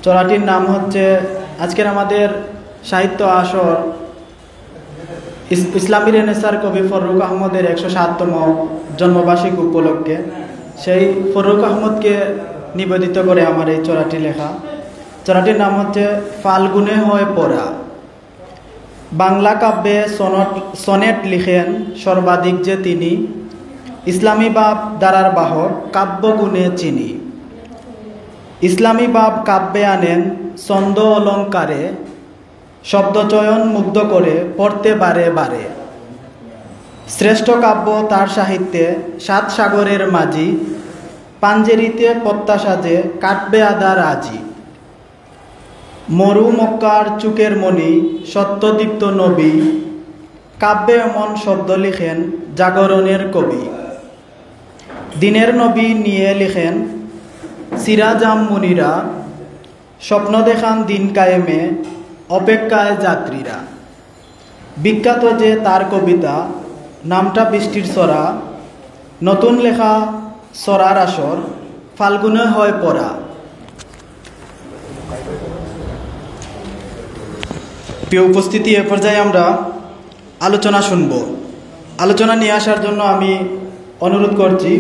চড়াটির নাম হচ্ছে, আজকের আমাদের সাহিত্য আসর ইসলামী রেনেসার কবি ফররুক আহমদের 107তম জন্মবার্ষিকী উপলক্ষে সেই ফররুক আহমদকে নিবেদিত করে আমার এই চড়াটি লেখা। চড়াটির নাম হচ্ছে ফাল্গুনে হয় পড়া। বাংলা কাব্যে সনেট লিখেন সর্বাধিক যে তিনি, ইসলামী বাব দ্বারার বাহক কাব্যগুণে চিনি। ইসলামী বাব কাব্যে আনেন ছন্দ অলঙ্কারে, শব্দচয়ন মুগ্ধ করে পড়তে বারে বারে। শ্রেষ্ঠ কাব্য তার সাহিত্যে 7 সাগরের মাঝি, পাঞ্জেরিতে পত্তা সাজে কাটবে আদার আজি। মরু মক্কার চুকের মণি সত্যদীপ্ত নবী, কাব্যে এমন শব্দ লিখেন জাগরণের কবি। দিনের নবী নিয়ে লেখেন, সিরাজাম মুনিরা, স্বপ্ন দেখান দিন কায়েমে, অপেক্ষায় যাত্রীরা। বিখ্যাত যে তার কবিতা, নামটা বৃষ্টির ছড়া, নতুন লেখা ছড়ার আসর, ফাল্গুনে হয় পড়া। প্রিয় উপস্থিতি, এ পর্যায়ে আমরা আলোচনা শুনব। আলোচনা নিয়ে আসার জন্য আমি অনুরোধ করছি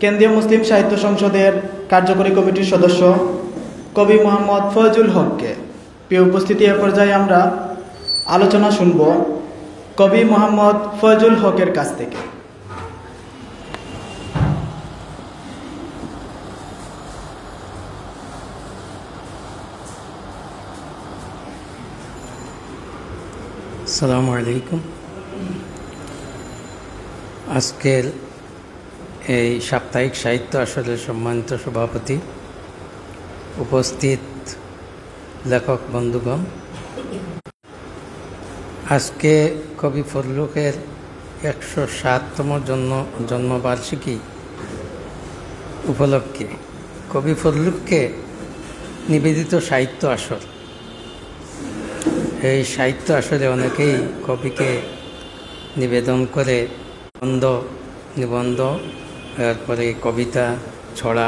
কেন্দ্রীয় মুসলিম সাহিত্য সংসদের কার্যকরী কমিটির সদস্য কবি মোহাম্মদ ফয়জুল হককে। প্রিয় উপস্থিতি, এ পর্যায়ে আমরা আলোচনা শুনব কবি মোহাম্মদ ফয়জুল হকের কাছ থেকে। আসসালামু আলাইকুম। আজকের এই সাপ্তাহিক সাহিত্য আসরের সম্মানিত সভাপতি, উপস্থিত লেখক বন্ধুগণ, আজকে কবি ফজলুকের 107তম জন্মবার্ষিকী উপলক্ষে কবি ফজলুককে নিবেদিত সাহিত্য আসর। এই সাহিত্য আসরে অনেকেই কবিকে নিবেদন করে নিবন্ধ, এরপরে কবিতা, ছড়া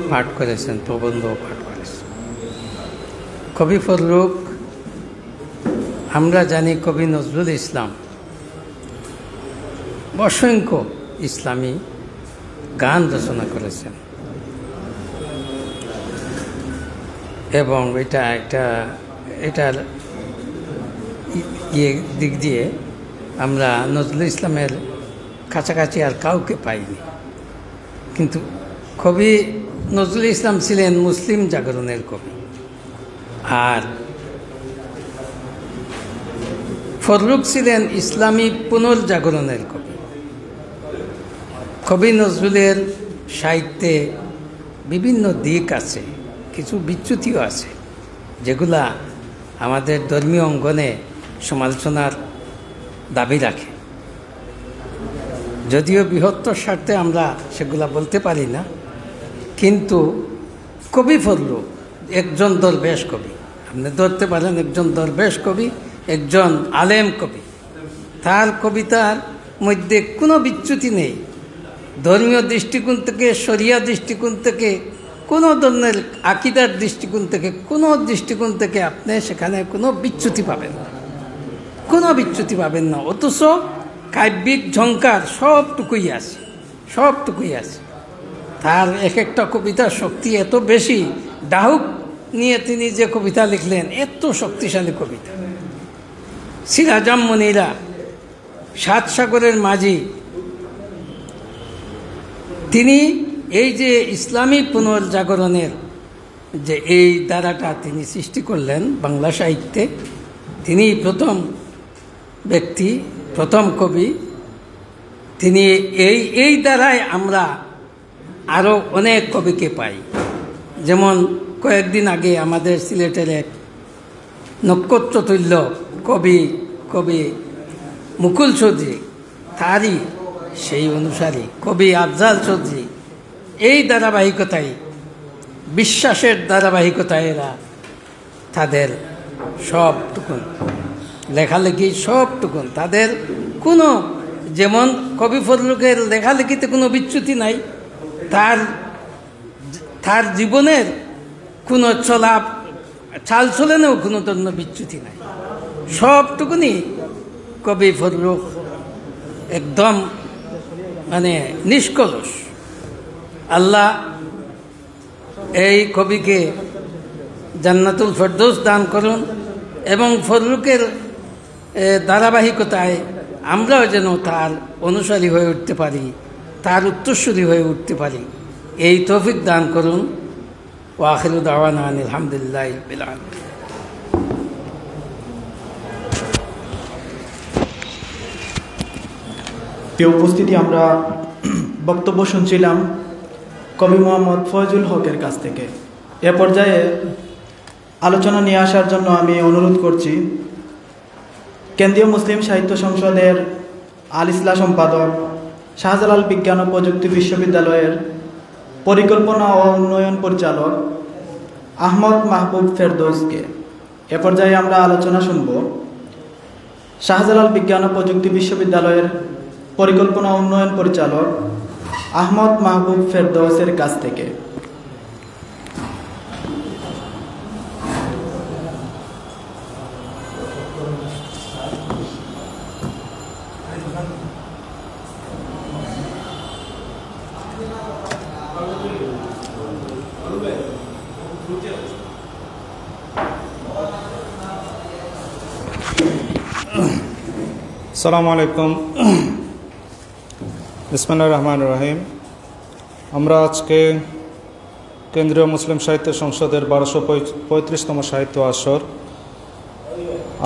পাঠ করেছেন, প্রবন্ধ পাঠ করেছেন। কবি ফজলুক, আমরা জানি কবি নজরুল ইসলাম অসংখ্য ইসলামী গান রচনা করেছেন এবং এটার দিক দিয়ে আমরা নজরুল ইসলামের কাছাকাছি আর কাউকে পাইনি। কিন্তু কবি নজরুল ইসলাম ছিলেন মুসলিম জাগরণের কবি, আর ফজলুক ছিলেন ইসলামী পুনর্জাগরণের কবি। কবি নজরুলের সাহিত্যে বিভিন্ন দিক আছে, কিছু বিচ্যুতিও আছে, যেগুলা আমাদের ধর্মীয় অঙ্গনে সমালোচনার দাবি রাখে। যদিও বৃহত্তর স্বার্থে আমরা সেগুলা বলতে পারি না, কিন্তু কবি ফজলুক একজন দরবেশ কবি। আপনি ধরতে পারেন একজন দরবেশ কবি, একজন আলেম কবি। তার কবিতার মধ্যে কোনো বিচ্যুতি নেই। ধর্মীয় দৃষ্টিকোণ থেকে, শরিয়া দৃষ্টিকোণ থেকে, কোনো ধরনের আকিদার দৃষ্টিকোণ থেকে, কোনো দৃষ্টিকোণ থেকে আপনি সেখানে কোনো বিচ্যুতি পাবেন না, কোনো বিচ্যুতি পাবেন না। অথচ কাব্যিক ঝঙ্কার সবটুকুই আছে। তার এক একটা কবিতার শক্তি এত বেশি, ডাহুক নিয়ে তিনি যে কবিতা লিখলেন, এত শক্তিশালী কবিতা। সিরাজাম মুনিরা, সাত সাগরের মাঝি, তিনি এই যে ইসলামী পুনর্জাগরণের যে এই ধারাটা তিনি সৃষ্টি করলেন বাংলা সাহিত্যে, তিনি প্রথম ব্যক্তি, প্রথম কবি। তিনি এই দ্বারায় আমরা আরও অনেক কবিকে পাই। যেমন কয়েকদিন আগে আমাদের সিলেটের এক নক্ষত্রতুল্য কবি মুকুল চৌধুরী, তারই সেই অনুসারী কবি আফজাল চৌধুরী, এই ধারাবাহিকতায়, বিশ্বাসের ধারাবাহিকতায় এরা তাদের সবটুকুন লেখালেখি, সবটুকুন তাদের কোনো, যেমন কবি ফজলুকের লেখালেখিতে কোনো বিচ্যুতি নাই, তার জীবনের কোনো চালচলনেও কোনো ধরনের বিচ্যুতি নাই। সবটুকুনি কবি ফজলুক একদম নিষ্কলুষ। আল্লাহ এই কবিকে জান্নাতুল ফেরদৌস দান করুন এবং ফজলুকের ধারাবাহিকতায় আমরাও যেন তার অনুসারী হয়ে উঠতে পারি, তার উত্তরসূরি হয়ে উঠতে পারি, এই তৌফিক দান করুন। ওয়া আখিরু দাওয়ানা আলহামদুলিল্লাহি রাব্বিল আলামিন। প্রিয় উপস্থিতি, আমরা বক্তব্য শুনছিলাম কবি মোহাম্মদ ফয়জুল হকের কাছ থেকে। এ পর্যায়ে আলোচনা নিয়ে আসার জন্য আমি অনুরোধ করছি কেন্দ্রীয় মুসলিম সাহিত্য সংসদের আল ইসলাহ সম্পাদক শাহজালাল বিজ্ঞান ও প্রযুক্তি বিশ্ববিদ্যালয়ের পরিকল্পনা ও উন্নয়ন পরিচালক আহমদ মাহবুব ফেরদৌসকে। এ পর্যায়ে আমরা আলোচনা শুনব শাহজালাল বিজ্ঞান ও প্রযুক্তি বিশ্ববিদ্যালয়ের পরিকল্পনা উন্নয়ন পরিচালক আহমদ মাহবুব ফেরদৌসের কাছ থেকে। আসসালামু আলাইকুম। বিসমিল্লাহির রহমানির রহিম। আমরা আজকে কেন্দ্রীয় মুসলিম সাহিত্য সংসদের 1235তম সাহিত্য আসর,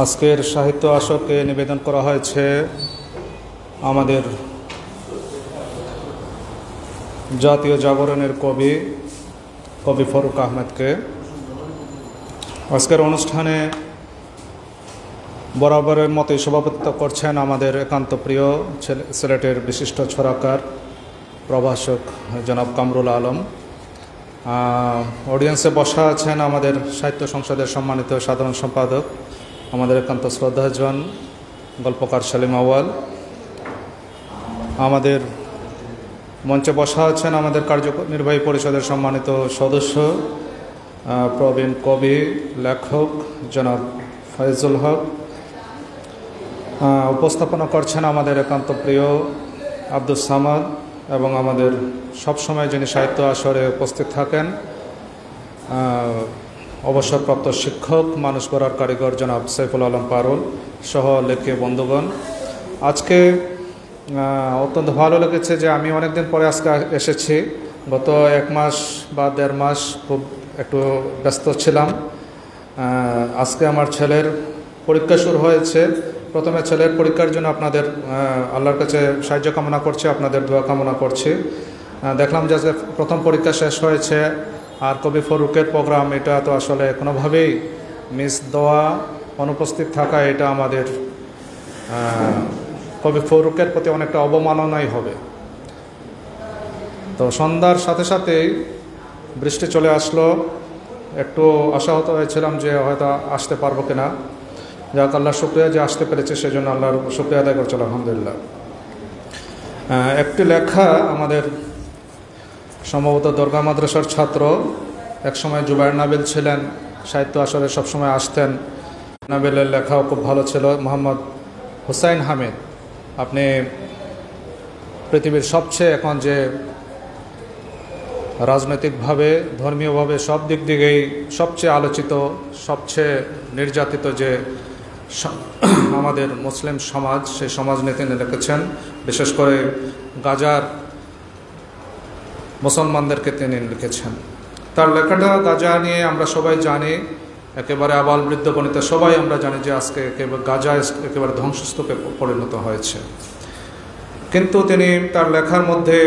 আজকের সাহিত্য আসরকে নিবেদন করা হয়েছে আমাদের জাতীয় জাগরণের কবি ফারুক আহমেদকে। আজকের অনুষ্ঠানে বরাবরের মতোই সভাপতিত্ব করছেন আমাদের একান্ত প্রিয় সিলেটের বিশিষ্ট ছড়াকার প্রভাষক জনাব কামরুল আলম। অডিয়েন্সে বসা আছেন আমাদের সাহিত্য সংসদের সম্মানিত সাধারণ সম্পাদক, আমাদের একান্ত শ্রদ্ধাজন গল্পকার সেলিম আউয়াল। আমাদের মঞ্চে বসা আছেন আমাদের কার্যনির্বাহী পরিষদের সম্মানিত সদস্য প্রবীণ কবি লেখক জনাব ফয়জুল হক। উপস্থাপনা করছেন আমাদের একান্ত প্রিয় আব্দুস সামাদ, এবং আমাদের সবসময় যিনি সাহিত্য আসরে উপস্থিত থাকেন অবসরপ্রাপ্ত শিক্ষক, মানুষ গড়ার কারিগর জনাব সাইফুল আলম পারুল সহ লেখক বন্ধুগণ। আজকে অত্যন্ত ভালো লেগেছে যে আমি অনেকদিন পরে আজকে এসেছি। গত 1 মাস বা 1.5 মাস খুব একটু ব্যস্ত ছিলাম। আজকে আমার ছেলের পরীক্ষা শুরু হয়েছে। প্রথমে ছেলের পরীক্ষার জন্য আপনাদের আল্লাহর কাছে সাহায্য কামনা করছি, আপনাদের দোয়া কামনা করছি। দেখলাম যে প্রথম পরীক্ষা শেষ হয়েছে, আর কবি ফারুকের প্রোগ্রাম এটা তো আসলে কোনোভাবেই মিস দেওয়া, অনুপস্থিত থাকা, এটা আমাদের কবি ফারুকের প্রতি অনেকটা অবমাননাই হবে। তো সন্ধ্যার সাথে সাথেই বৃষ্টি চলে আসলো। একটু আশাহত হয়েছিলাম যে হয়তো আসতে পারবো কিনা। যাক, আল্লাহর শুকরিয়া যে আসতে পেরেছে, সেজন্য আল্লাহর শুকরিয়া আদায় করছি আলহামদুলিল্লাহ। একটি লেখা আমাদের সম্ভবত দরগা মাদ্রাসার ছাত্র, একসময় জুবায়ের নাবিল ছিলেন, সাহিত্য আসরে সবসময় আসতেন। নাবিলের লেখাও খুব ভালো ছিল। মোহাম্মদ হুসাইন হামিদ, আপনি পৃথিবীর সবচেয়ে এখন যে রাজনৈতিকভাবে, ধর্মীয়ভাবে সব দিক দিকেই সবচেয়ে আলোচিত, সবচেয়ে নির্যাতিত যে আমাদের মুসলিম সমাজ, সেই সমাজ নিয়ে তিনি লিখেছেন। বিশেষ করে গাজার মুসলমানদেরকে তিনি লিখেছেন। তার লেখাটা গাজা নিয়ে আমরা সবাই জানি, একেবারে আবাল বৃদ্ধ বনিতা সবাই আমরা জানি যে আজকে গাজা একেবারে ধ্বংসস্তূপে পরিণত হয়েছে। কিন্তু তিনি তার লেখার মধ্যে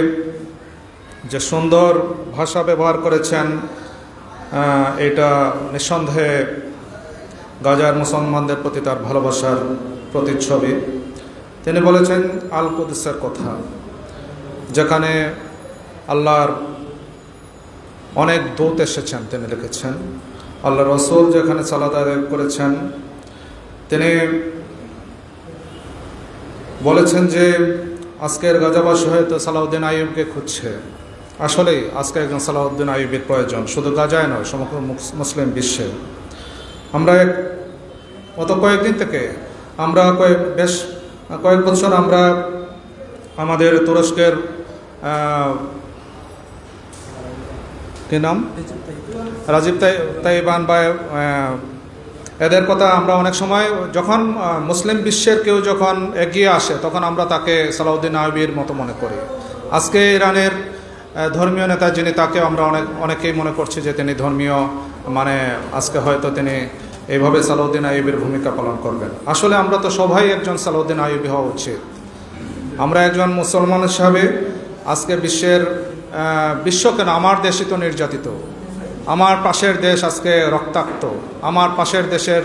যে সুন্দর ভাষা ব্যবহার করেছেন, এটা নিঃসন্দেহে গাজার মুসলমানদের প্রতি তার ভালোবাসার প্রতিচ্ছবি। তিনি বলেছেন আল কুদসের কথা, যেখানে আল্লাহর অনেক দূত এসেছেন। তিনি লিখেছেন আল্লাহ রসুল যেখানে সালাত আদায় করেছেন, তিনি বলেছেন যে আজকের গাজাবাসী হয়তো সালাউদ্দিন আইয়ুবকে খুঁজছে। আসলেই আজকে একজন সালাউদ্দিন আইয়ুবের প্রয়োজন, শুধু গাজায় নয়, সমগ্র মুসলিম বিশ্বে। আমরা গত কয়েকদিন থেকে আমরা কয়েক বছর আমরা আমাদের তুরস্কের কি নাম, রাজীব তাইবান বা এদের কথা আমরা অনেক সময় যখন মুসলিম বিশ্বের কেউ যখন এগিয়ে আসে, তখন আমরা তাকে সালাউদ্দিন আইয়ুবের মতো মনে করি। আজকে ইরানের ধর্মীয় নেতা যিনি, তাকে আমরা অনেকেই মনে করছি যে তিনি ধর্মীয়, মানে আজকে হয়তো তিনি এইভাবে সালাউদ্দিন আইয়ুবের ভূমিকা পালন করবেন। আসলে আমরা তো সবাই একজন সালাউদ্দিন আইয়ুবী হওয়া উচিত। আমরা একজন মুসলমান হিসাবে আজকে বিশ্ব কেন, আমার দেশই তো নির্যাতিত, আমার পাশের দেশ আজকে রক্তাক্ত, আমার পাশের দেশের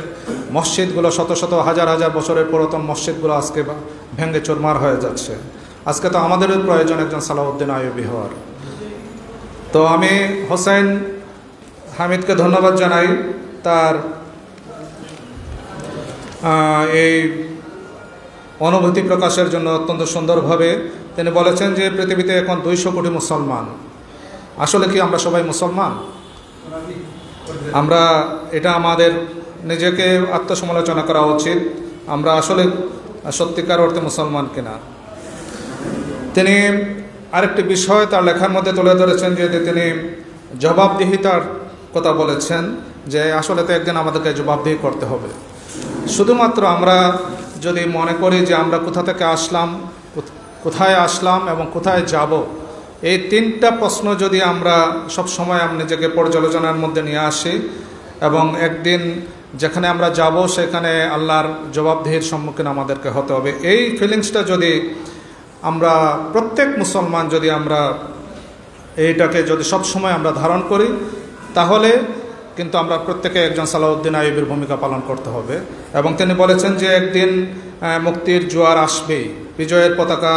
মসজিদগুলো, শত শত হাজার হাজার বছরের পুরাতন মসজিদগুলো আজকে ভেঙে চুরমার হয়ে যাচ্ছে। আজকে তো আমাদেরও প্রয়োজন একজন সালাউদ্দিন আইয়ুবী হওয়ার। তো আমি হোসেন হামিদকে ধন্যবাদ জানাই তার এই অনুভূতি প্রকাশের জন্য। অত্যন্ত সুন্দরভাবে তিনি বলেছেন যে পৃথিবীতে এখন 200 কোটি মুসলমান। আসলে কি আমরা সবাই মুসলমান? আমরা এটা আমাদের নিজেকে আত্মসমালোচনা করা উচিত, আমরা আসলে সত্যিকার অর্থে মুসলমান কিনা। তিনি আরেকটি বিষয় তার লেখার মধ্যে তুলে ধরেছেন যে তিনি জবাবদিহিতার কথা বলেছেন, যে আসলে তো একদিন আমাদেরকে জবাবদিহি করতে হবে। শুধুমাত্র আমরা যদি মনে করি যে আমরা কোথা থেকে আসলাম, কোথায় আসলাম এবং কোথায় যাব, এই 3টা প্রশ্ন যদি আমরা সব সময় নিজেকে পর্যালোচনার মধ্যে নিয়ে আসি এবং একদিন যেখানে আমরা যাব সেখানে আল্লাহর জবাবদিহির সম্মুখীন আমাদেরকে হতে হবে, এই ফিলিংসটা যদি আমরা প্রত্যেক মুসলমান যদি আমরা এইটাকে যদি সব সময় আমরা ধারণ করি, তাহলে কিন্তু আমরা প্রত্যেকে একজন সালাউদ্দিন আইয়ুবীর ভূমিকা পালন করতে হবে। এবং তিনি বলেছেন যে একদিন মুক্তির জোয়ার আসবেই, বিজয়ের পতাকা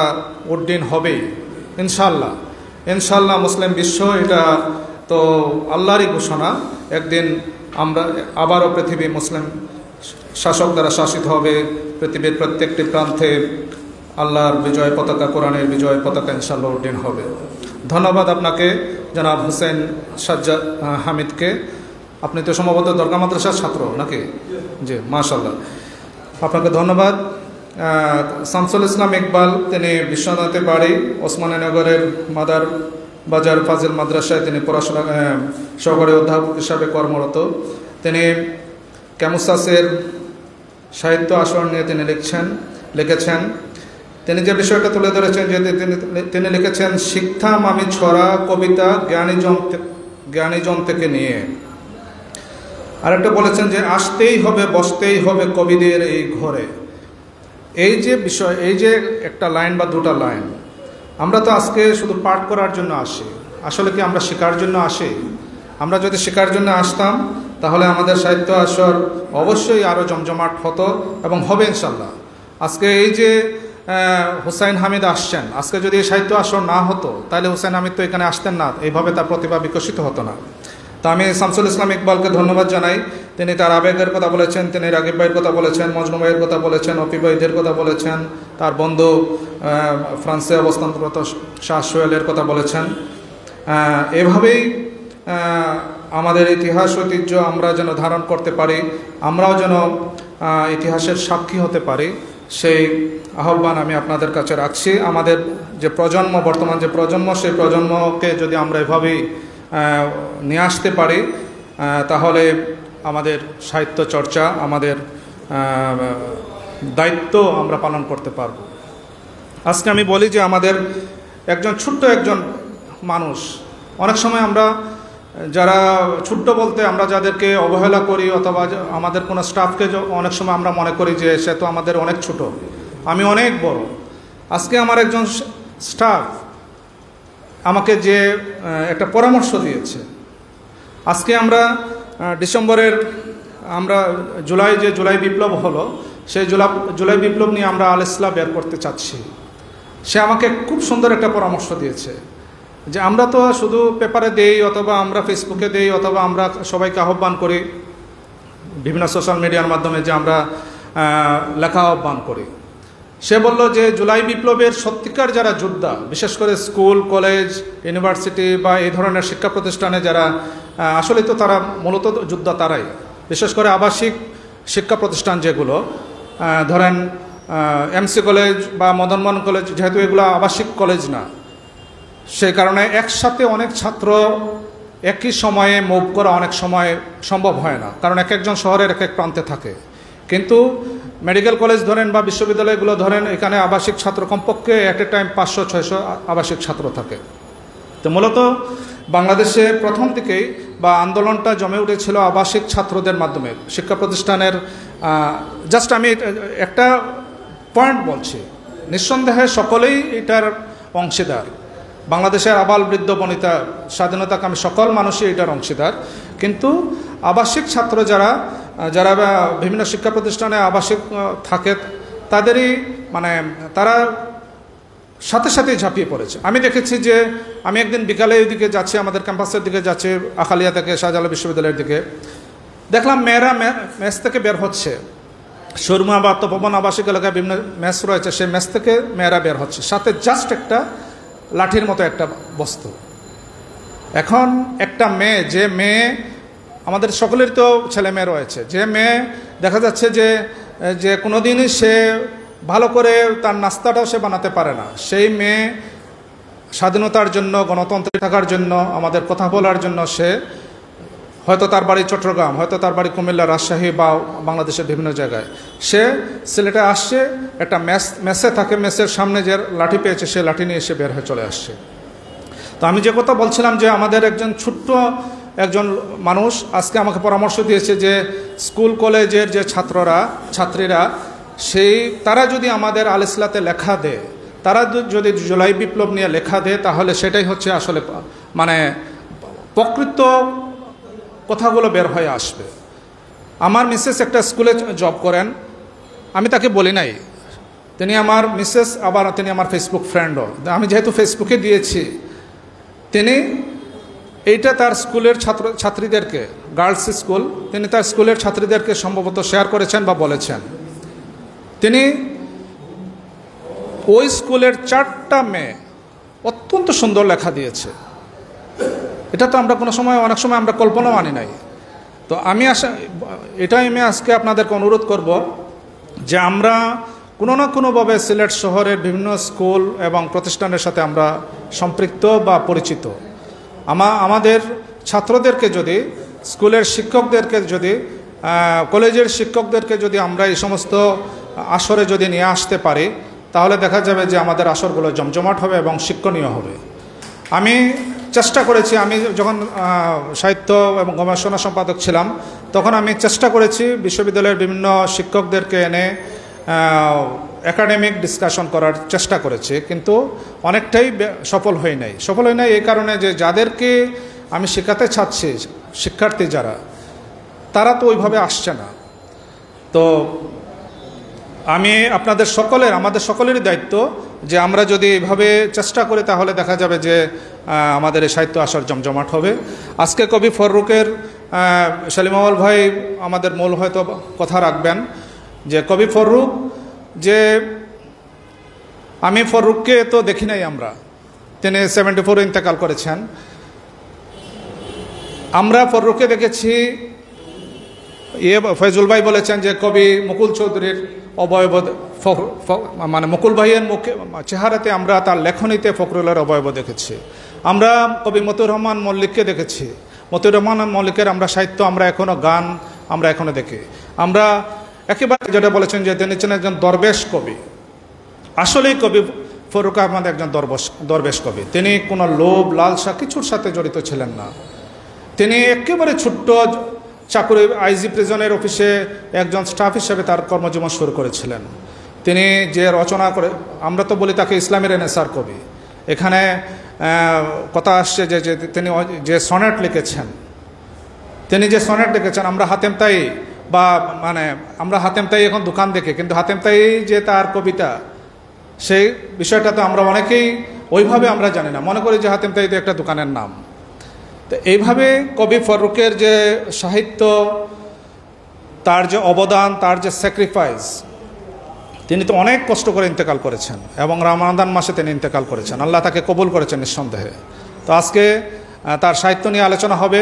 উড্ডীন হবেই ইনশাল্লাহ। ইনশাল্লাহ মুসলিম বিশ্ব এটা তো আল্লাহরই ঘোষণা, একদিন আমরা আবারও পৃথিবী মুসলিম শাসক দ্বারা শাসিত হবে। পৃথিবীর প্রত্যেকটি প্রান্তে আল্লাহর বিজয় পতাকা, কোরআনের বিজয় পতাকা ইনশাল্লাহ উড্ডীন হবে। ধন্যবাদ আপনাকে জনাব হোসেন সাজ্জাদ হামিদকে। আপনি তো সম্ভবত দরগা মাদ্রাসার ছাত্র নাকি? জি, মাশাআল্লাহ, আপনাকে ধন্যবাদ। শামসুল ইসলাম ইকবাল, তিনি বিশ্বনাথে বাড়ি, ওসমানীনগরের মাদার বাজার ফাজিল মাদ্রাসায় তিনি পড়াশোনা সহকারী অধ্যাপক হিসাবে কর্মরত। তিনি ক্যামুসাসের সাহিত্য আসর নিয়ে তিনি লিখেছেন। তিনি যে বিষয়টা তুলে ধরেছেন যে তিনি লিখেছেন, শিখতাম আমি ছড়া কবিতা জ্ঞানীজন থেকে নিয়ে। আরেকটা বলেছেন যে আসতেই হবে বসতেই হবে কবিদের এই ঘরে। এই যে বিষয়, এই যে একটা লাইন বা 2টা লাইন, আমরা তো আজকে শুধু পাঠ করার জন্য আসি, আসলে কি আমরা শেখার জন্য আসি? আমরা যদি শেখার জন্য আসতাম তাহলে আমাদের সাহিত্য আসর অবশ্যই আরও জমজমাট হতো এবং হবে ইনশাল্লাহ। আজকে এই যে হুসাইন হামিদ আসছেন, আজকে যদি এই সাহিত্য আসর না হতো তাহলে হুসাইন হামিদ তো এখানে আসতেন না, এইভাবে তার প্রতিভা বিকশিত হতো না। তো আমি শামসুল ইসলাম ইকবালকে ধন্যবাদ জানাই। তিনি তার আবেগের কথা বলেছেন, তিনি রাগিব ভাইয়ের কথা বলেছেন, মজনু ভাইয়ের কথা বলেছেন, অপি ভাইদের কথা বলেছেন, তার বন্ধু ফ্রান্সে অবস্থানরত শাহ সোহেলের কথা বলেছেন। এভাবেই আমাদের ইতিহাস ঐতিহ্য আমরা যেন ধারণ করতে পারি, আমরাও যেন ইতিহাসের সাক্ষী হতে পারি, সেই আহ্বান আমি আপনাদের কাছে রাখছি। আমাদের যে প্রজন্ম, বর্তমান যে প্রজন্ম, সেই প্রজন্মকে যদি আমরা এভাবেই নিয়ে আসতে পারি তাহলে আমাদের সাহিত্য চর্চা, আমাদের দায়িত্ব আমরা পালন করতে পারব। আজকে আমি বলি যে আমাদের ছোট্ট একজন মানুষ, অনেক সময় আমরা যারা ছোট্ট বলতে আমরা যাদেরকে অবহেলা করি অথবা আমাদের কোনো স্টাফকে অনেক সময় আমরা মনে করি যে সে তো আমাদের অনেক ছোট, আমি অনেক বড়। আজকে আমার একজন স্টাফ আমাকে যে একটা পরামর্শ দিয়েছে, আজকে আমরা ডিসেম্বরের জুলাই বিপ্লব হলো, সেই জুলাই বিপ্লব নিয়ে আমরা আল ইসলাহ বের করতে চাচ্ছি। সে আমাকে খুব সুন্দর একটা পরামর্শ দিয়েছে যে আমরা তো শুধু পেপারে দেই অথবা আমরা ফেসবুকে দেই অথবা আমরা সবাইকে আহ্বান করি বিভিন্ন সোশ্যাল মিডিয়ার মাধ্যমে যে আমরা লেখা আহ্বান করি। সে বলল যে জুলাই বিপ্লবের সত্যিকার যারা যোদ্ধা, বিশেষ করে স্কুল, কলেজ, ইউনিভার্সিটি বা এই ধরনের শিক্ষা প্রতিষ্ঠানে যারা, আসলে তো তারা মূলত যোদ্ধা তারাই, বিশেষ করে আবাসিক শিক্ষা প্রতিষ্ঠান যেগুলো, ধরেন এমসি কলেজ বা মদন মোহন কলেজ, যেহেতু এগুলো আবাসিক কলেজ না, সেই কারণে একসাথে অনেক ছাত্র একই সময়ে মুভ করা অনেক সময় সম্ভব হয় না, কারণ একজন শহরের এক প্রান্তে থাকে। কিন্তু মেডিকেল কলেজ ধরেন বা বিশ্ববিদ্যালয়গুলো ধরেন, এখানে আবাসিক ছাত্র কমপক্ষে এট এ টাইম 500-600 আবাসিক ছাত্র থাকে। তো মূলত বাংলাদেশে প্রথম থেকেই বা আন্দোলনটা জমে উঠেছিল আবাসিক ছাত্রদের মাধ্যমে। শিক্ষা প্রতিষ্ঠানের জাস্ট আমি একটা পয়েন্ট বলছি, নিঃসন্দেহে সকলেই এটার অংশীদার। বাংলাদেশের আবাল বৃদ্ধ বনিতা স্বাধীনতাকামী সকল মানুষই এটার অংশীদার, কিন্তু আবাসিক ছাত্র যারা বিভিন্ন শিক্ষা প্রতিষ্ঠানে আবাসিক থাকে তাদেরই তারা সাথে সাথে ঝাঁপিয়ে পড়েছে। আমি দেখেছি যে আমি একদিন বিকালে ওইদিকে যাচ্ছি, আমাদের ক্যাম্পাসের দিকে যাচ্ছি, আখালিয়া থেকে শাহজালাল বিশ্ববিদ্যালয়ের দিকে, দেখলাম মেয়েরা মেস থেকে বের হচ্ছে। শর্মা বা তপবন আবাসিক এলাকায় বিভিন্ন মেস রয়েছে, সেই মেস থেকে মেয়েরা বের হচ্ছে, সাথে জাস্ট একটা লাঠির মতো একটা বস্তু। এখন একটা মেয়ে, যে মেয়ে, আমাদের সকলের তো ছেলে মেয়ে রয়েছে, যে মেয়ে দেখা যাচ্ছে যে কোনোদিনই সে ভালো করে তার নাস্তাটাও সে বানাতে পারে না, সেই মেয়ে স্বাধীনতার জন্য, গণতন্ত্রে থাকার জন্য, আমাদের কথা বলার জন্য সে হয়তো তার বাড়ি চট্টগ্রাম, হয়তো তার বাড়ি কুমিল্লা, রাজশাহী বা বাংলাদেশের বিভিন্ন জায়গায়, সে সিলেটে আসছে, একটা মেসে থাকে, মেসের সামনে যে লাঠি পেয়েছে সে লাঠি নিয়ে এসে বের হয়ে চলে আসছে। তো আমি যে কথা বলছিলাম যে আমাদের একজন ছোট্ট একজন মানুষ আজকে আমাকে পরামর্শ দিয়েছে যে স্কুল কলেজের যে ছাত্রীরা তারা যদি আমাদের আল ইসলাতে লেখা দেয়, তারা যদি জুলাই বিপ্লব নিয়ে লেখা দেয়, তাহলে সেটাই হচ্ছে আসলে মানে প্রকৃত কথাগুলো বের হয়ে আসবে। আমার মিসেস একটা স্কুলে জব করেন, আমি তাকে বলি নাই, তিনি আমার মিসেস, আবার তিনি আমার ফেসবুক ফ্রেন্ডও। আমি যেহেতু ফেসবুকে দিয়েছি, তিনি এইটা তার স্কুলের ছাত্রীদেরকে, গার্লস স্কুল, তিনি তার স্কুলের ছাত্রীদেরকে সম্ভবত শেয়ার করেছেন বা বলেছেন। তিনি ওই স্কুলের 4টা মেয়ে অত্যন্ত সুন্দর লেখা দিয়েছে। এটা তো আমরা অনেক সময় আমরা কল্পনাও আনি নাই। তো আমি এটাই আমি আজকে আপনাদেরকে অনুরোধ করব যে আমরা কোনো না কোনোভাবে সিলেট শহরের বিভিন্ন স্কুল এবং প্রতিষ্ঠানের সাথে আমরা সম্পৃক্ত বা পরিচিত। আমাদের ছাত্রদেরকে যদি, স্কুলের শিক্ষকদেরকে যদি, কলেজের শিক্ষকদেরকে যদি আমরা এই সমস্ত আসরে যদি নিয়ে আসতে পারি, তাহলে দেখা যাবে যে আমাদের আসরগুলো জমজমাট হবে এবং শিক্ষণীয় হবে। আমি চেষ্টা করেছি, আমি যখন সাহিত্য এবং গবেষণা সম্পাদক ছিলাম, তখন আমি চেষ্টা করেছি বিশ্ববিদ্যালয়ের বিভিন্ন শিক্ষকদেরকে এনে একাডেমিক ডিসকাশন করার চেষ্টা করেছি, কিন্তু অনেকটাই সফল হয় নাই। এই কারণে যে যাদেরকে আমি শেখাতে চাচ্ছি, শিক্ষার্থী যারা, তারা তো ওইভাবে আসছে না। তো আমি আমাদের সকলেরই দায়িত্ব যে আমরা যদি এইভাবে চেষ্টা করি, তাহলে দেখা যাবে যে আমাদের এই সাহিত্য আসর জমজমাট হবে। আজকে কবি ফররুকের সেলিম আউয়াল ভাই আমাদের মূল হয়তো কথা রাখবেন যে কবি ফররুক, যে আমি ফররুককে তো দেখি নাই, তিনি 74 ইন্তেকাল করেছেন। আমরা ফররুককে দেখেছি, ফয়জুল ভাই বলেছেন যে কবি মুকুল চৌধুরীর অবয়ব, মানে মুকুল ভাইয়ের চেহারাতে আমরা তার লেখনীতে ফখরুলের অবয়ব দেখেছি। আমরা কবি মতিউর রহমান মল্লিককে দেখেছি, মতিউর রহমান মল্লিকের আমরা সাহিত্য, আমরা এখনো গান আমরা এখনো দেখি। আমরা একেবারে যেটা বলেছেন যে তিনি ছিলেন একজন দরবেশ কবি। আসলেই কবি ফররুক আহমদ একজন দরবেশ কবি। তিনি কোনো লোভ লালসা কিছুর সাথে জড়িত ছিলেন না। তিনি একেবারে ছোট্ট চাকুরি, আইজি প্রিজনের অফিসে একজন স্টাফ হিসেবে তার কর্মজীবন শুরু করেছিলেন। তিনি যে রচনা করে, আমরা তো বলি তাকে ইসলামী রেনেসার কবি। এখানে কথা আসছে যে তিনি যে সনেট লিখেছেন, আমরা হাতেম তাই বা আমরা হাতেম তাই এখন দোকান দেখে, কিন্তু হাতেম তাই যে তার কবিতা, সেই বিষয়টা তো আমরা অনেকেই ওইভাবে আমরা জানি না, মনে করি যে হাতেম তাই তো একটা দোকানের নাম। তো এইভাবে কবি ফররুকের যে সাহিত্য, তার যে অবদান, তার যে স্যাক্রিফাইস, তিনি তো অনেক কষ্ট করে ইন্তেকাল করেছেন এবং রমাদান মাসে তিনি ইন্তেকাল করেছেন। আল্লাহ তাকে কবুল করেছেন নিঃসন্দেহে। তো আজকে তার সাহিত্য নিয়ে আলোচনা হবে।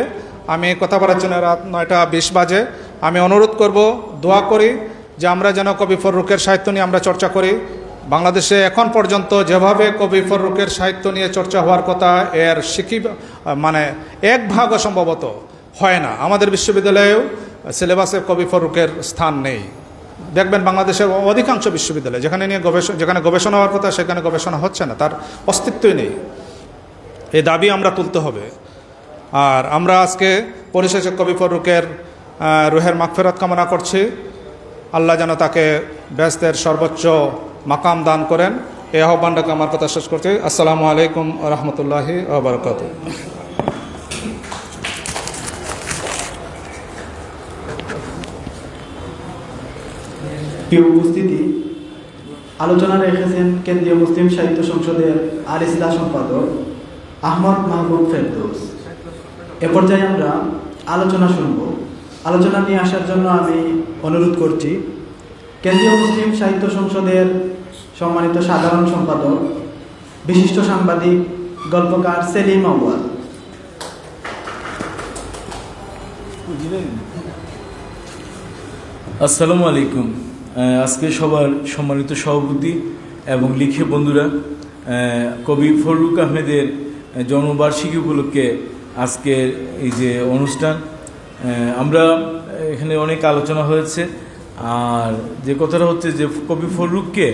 আমি কথা বলার জন্য রাত 9টা 20 বাজে। আমি অনুরোধ করব, দোয়া করি যে আমরা যেন কবি ফররুকের সাহিত্য নিয়ে আমরা চর্চা করি। বাংলাদেশে এখন পর্যন্ত যেভাবে কবি ফররুকের সাহিত্য নিয়ে চর্চা হওয়ার কথা, এর 1 ভাগও সম্ভবত হয় না। আমাদের বিশ্ববিদ্যালয়েও সিলেবাসে কবি ফররুকের স্থান নেই। দেখবেন বাংলাদেশের অধিকাংশ বিশ্ববিদ্যালয় যেখানে গবেষণা হওয়ার কথা, সেখানে গবেষণা হচ্ছে না, তার অস্তিত্বই নেই। এই দাবি আমরা তুলতে হবে। আর আমরা আজকে পরিশেষে কবি ফররুকের রুহের মাগফিরাত কামনা করছি। আল্লাহ যেন তাকে বেহেশতের সর্বোচ্চ মাকাম দান করেন। এই আহ্বানটাকে আমার কথা শেষ করছি। আসসালামু আলাইকুম ওয়া রাহমাতুল্লাহি ওয়া বারাকাতুহু। প্রিয় উপস্থিতি, আলোচনা রেখেছেন কেন্দ্রীয় মুসলিম সাহিত্য সংসদের আল ইসলাহ সম্পাদক আহমদ মাহবুব ফেরদৌস। এ পর্যায়ে আমরা আলোচনা শুনব। আলোচনা নিয়ে আসার জন্য আমি অনুরোধ করছি কেন্দ্রীয় মুসলিম সাহিত্য সংসদের সম্মানিত সাধারণ সম্পাদক, বিশিষ্ট সাংবাদিক, গল্পকার সেলিম আউয়াল। আসসালামু আলাইকুম। আজকে সবার সম্মানিত সভাপতি এবং লিখে বন্ধুরা, কবি ফররুক আহমেদের জন্মবার্ষিকী উপলক্ষে আজকের এই যে অনুষ্ঠান, আমরা এখানে অনেক আলোচনা হয়েছে। আর যে কথাটা হচ্ছে যে কবি ফররুককে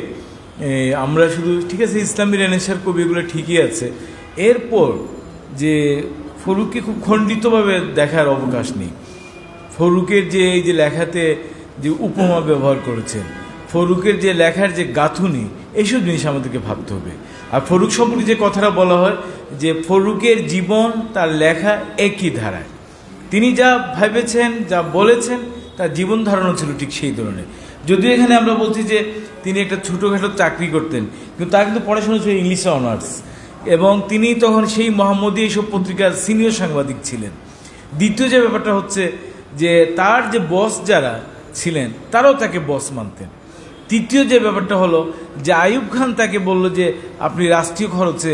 আমরা শুধু, ঠিক আছে, ইসলামী রেনেসার কবি, এগুলো ঠিকই আছে, এরপর যে ফররুককে খুব খণ্ডিতভাবে দেখার অবকাশ নেই। ফররুকের যে এই যে লেখাতে যে উপমা ব্যবহার করেছেন, ফররুকের যে লেখার যে গাঁথুনি, এইসব জিনিস আমাদেরকে ভাবতে হবে। আর ফররুক সম্পর্কে যে কথাটা বলা হয় যে ফররুকের জীবন তার লেখা একই ধারায়, তিনি যা ভেবেছেন, যা বলেছেন, তার জীবন ধারণা ছিল ঠিক সেই ধরনের। যদিও এখানে আমরা বলছি যে তিনি একটা ছোটোখাটো চাকরি করতেন, কিন্তু তার কিন্তু পড়াশোনা ছিল ইংলিশে অনার্স, এবং তিনি তখন সেই মোহাম্মদী এইসব পত্রিকার সিনিয়র সাংবাদিক ছিলেন। দ্বিতীয় যে ব্যাপারটা হচ্ছে যে তার যে বস যারা ছিলেন তারাও তাকে বস মানতেন। তৃতীয় যে ব্যাপারটা হলো যে আইয়ুব খান তাকে বলল যে আপনি রাষ্ট্রীয় খরচে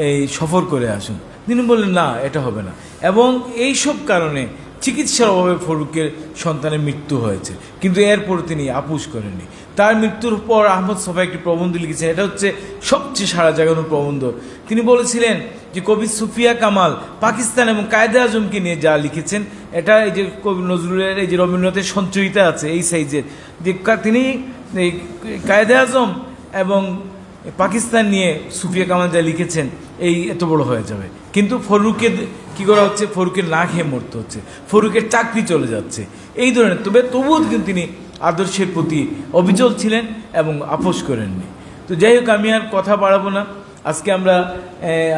এই সফর করে আসুন, তিনি বললেন না, এটা হবে না। এবং এই সব কারণে চিকিৎসার অভাবে ফররুকের সন্তানের মৃত্যু হয়েছে, কিন্তু এরপর তিনি আপোষ করেননি। তার মৃত্যুর পর আহমদ সফা একটি প্রবন্ধ লিখেছেন, এটা হচ্ছে সবচেয়ে সাড়া জাগানো প্রবন্ধ। তিনি বলেছিলেন যে কবি সুফিয়া কামাল পাকিস্তান এবং কায়েদে আজমকে নিয়ে যা লিখেছেন, এটা এই যে কবি নজরুলের এই যে রবীন্দ্রনাথের সঞ্চয়িতা আছে এই সাইজের, যে তিনি এই কায়েদে আজম এবং পাকিস্তান নিয়ে সুফিয়া কামাল যা লিখেছেন এই এত বড় হয়ে যাবে। কিন্তু ফররুকের কী করা হচ্ছে, ফররুকের না খেয়ে মরতে হচ্ছে, ফররুকের চাকরি চলে যাচ্ছে, এই ধরনের। তবুও কিন্তু তিনি আদর্শের প্রতি অবিচল ছিলেন এবং আপোষ করেননি। তো যাই হোক, আমি আর কথা বাড়াবো না। আজকে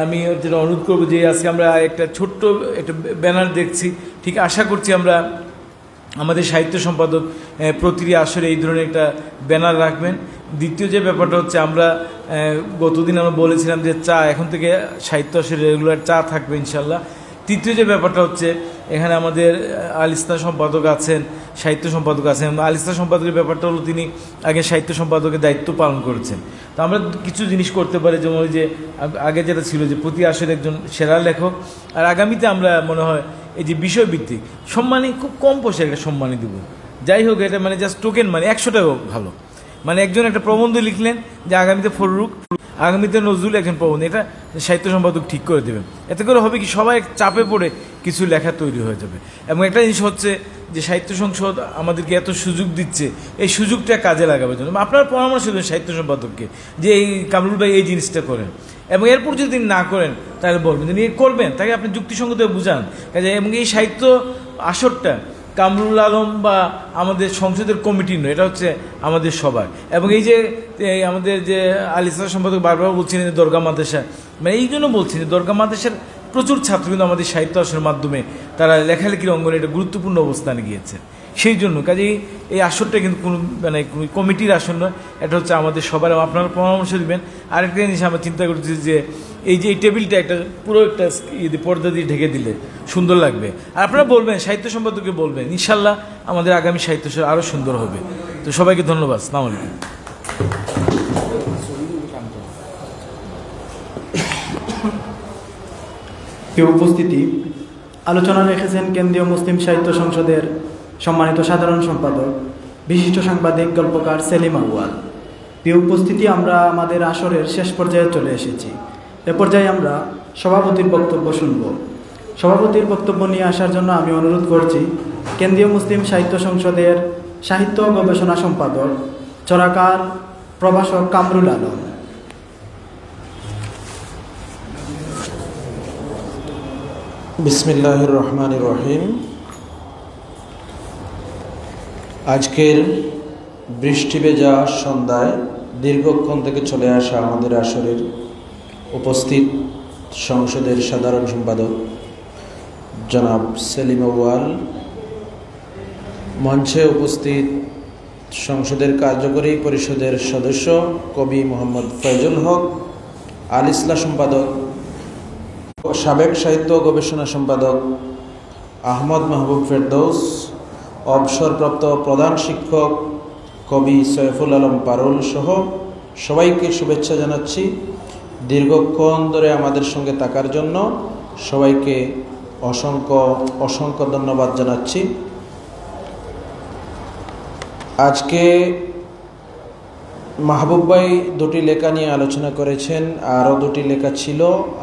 আমি যেটা অনুরোধ করবো যে আজকে আমরা একটা ছোট্ট একটা ব্যানার দেখছি, ঠিক আশা করছি আমরা আমাদের সাহিত্য সম্পাদক প্রতিটি আসরে এই ধরনের একটা ব্যানার রাখবেন। দ্বিতীয় যে ব্যাপারটা হচ্ছে, আমরা গতদিন আমরা বলেছিলাম যে চা, এখন থেকে সাহিত্য আসরে রেগুলার চা থাকবে ইনশাল্লাহ। তৃতীয় যে ব্যাপারটা হচ্ছে, এখানে আমাদের আল ইসলাহ সম্পাদক আছেন, সাহিত্য সম্পাদক আছেন। আল ইসলাহ সম্পাদকের ব্যাপারটা হলো তিনি আগে সাহিত্য সম্পাদকের দায়িত্ব পালন করেছেন। তো আমরা কিছু জিনিস করতে পারি, যেমন ওই যে আগে যেটা ছিল যে প্রতি আসরে একজন সেরা লেখক, আর আগামীতে আমরা মনে হয় এই যে বিষয়ভিত্তিক সম্মানী খুব কম পয়সা একটা সম্মানী দেবো। যাই হোক, এটা মানে জাস্ট টোকেন, মানে 100 টাকাও ভালো, মানে একজন একটা প্রবন্ধ লিখলেন যে আগামীতে ফররুক, আগামীতে নজরুল একজন প্রবন্ধ, এটা সাহিত্য সম্পাদক ঠিক করে দেবেন। এতে করে হবে কি, সবাই চাপে পড়ে কিছু লেখা তৈরি হয়ে যাবে। এবং একটা জিনিস হচ্ছে যে সাহিত্য সংসদ আমাদেরকে এত সুযোগ দিচ্ছে, এই সুযোগটা কাজে লাগাবার জন্য আপনার পরামর্শ দেবেন সাহিত্য সম্পাদককে যে এই কামরুল ভাই এই জিনিসটা করেন, এবং এরপর যদি না করেন তাহলে বলবেন, যদি করবেন তাকে আপনি যুক্তিসঙ্গত বুঝান। এবং এই সাহিত্য আসরটা কামরুল আলম বা আমাদের সংসদের কমিটি নয়, এটা হচ্ছে আমাদের সবার। এবং এই যে আমাদের যে আল ইসলাম সম্পাদক বারবার বলছেন যে দরগা মাদ্রাসা, মানে এই জন্য বলছেন যে দরগা মাদ্রাসার প্রচুর ছাত্র কিন্তু আমাদের সাহিত্য আসরের মাধ্যমে তারা লেখালেখির অঙ্গনে একটা গুরুত্বপূর্ণ অবস্থানে গিয়েছে। সেই জন্য কাজেই এই আসরটা কিন্তু কোনো মানে কোনো কমিটির আসর নয়, এটা হচ্ছে আমাদের সবার। আপনারা পরামর্শ দেবেন। আরেকটা জিনিস আমরা চিন্তা করছি যে এই যে এই টেবিলটা একটা পুরো একটা পর্দা দিয়ে ঢেকে দিলে সুন্দর লাগবে। আর আপনারা বলবেন, সাহিত্য সম্পাদককে বলবেন, ইনশাল্লাহ আমাদের আগামী সাহিত্য আসর আরও সুন্দর হবে। তো সবাইকে ধন্যবাদ। আসসালামু আলাইকুম। উপস্থিতি, আলোচনা রেখেছেন কেন্দ্রীয় মুসলিম সাহিত্য সংসদের সম্মানিত সাধারণ সম্পাদক, বিশিষ্ট সাংবাদিক, গল্পকার সেলিম আউয়াল। প্রিয় উপস্থিতি, আমরা আমাদের আসরের শেষ পর্যায়ে চলে এসেছি। এ পর্যায়ে আমরা সভাপতির বক্তব্য শুনব। সভাপতির বক্তব্য নিয়ে আসার জন্য আমি অনুরোধ করছি কেন্দ্রীয় মুসলিম সাহিত্য সংসদের সাহিত্য গবেষণা সম্পাদক, চরাকার, প্রভাষক কামরুল আলম। বিসমিল্লাহির রহমানির রহিম। আজকের বৃষ্টি ভেজা সন্ধ্যায় দীর্ঘক্ষণ থেকে চলে আসা আমাদের আসরের উপস্থিত সংসদের সাধারণ সম্পাদক জনাব সেলিম আউয়াল, মঞ্চে উপস্থিত সংসদের কার্যকরী পরিষদের সদস্য কবি মোহাম্মদ ফয়জুল হক, আল ইসলাহ সম্পাদক, সাবেক সাহিত্য গবেষণা সম্পাদক আহমদ মাহবুব ফেরদৌস, অবসরপ্রাপ্ত প্রধান শিক্ষক কবি সৈফুল আলম পারুল সহ সবাইকে শুভেচ্ছা জানাচ্ছি। দীর্ঘক্ষণ ধরে আমাদের সঙ্গে থাকার জন্য সবাইকে অসংখ্য অসংখ্য ধন্যবাদ জানাচ্ছি। আজকে মাহবুব ভাই দুটি লেখা নিয়ে আলোচনা করেছেন, আরও দুটি লেখা ছিল,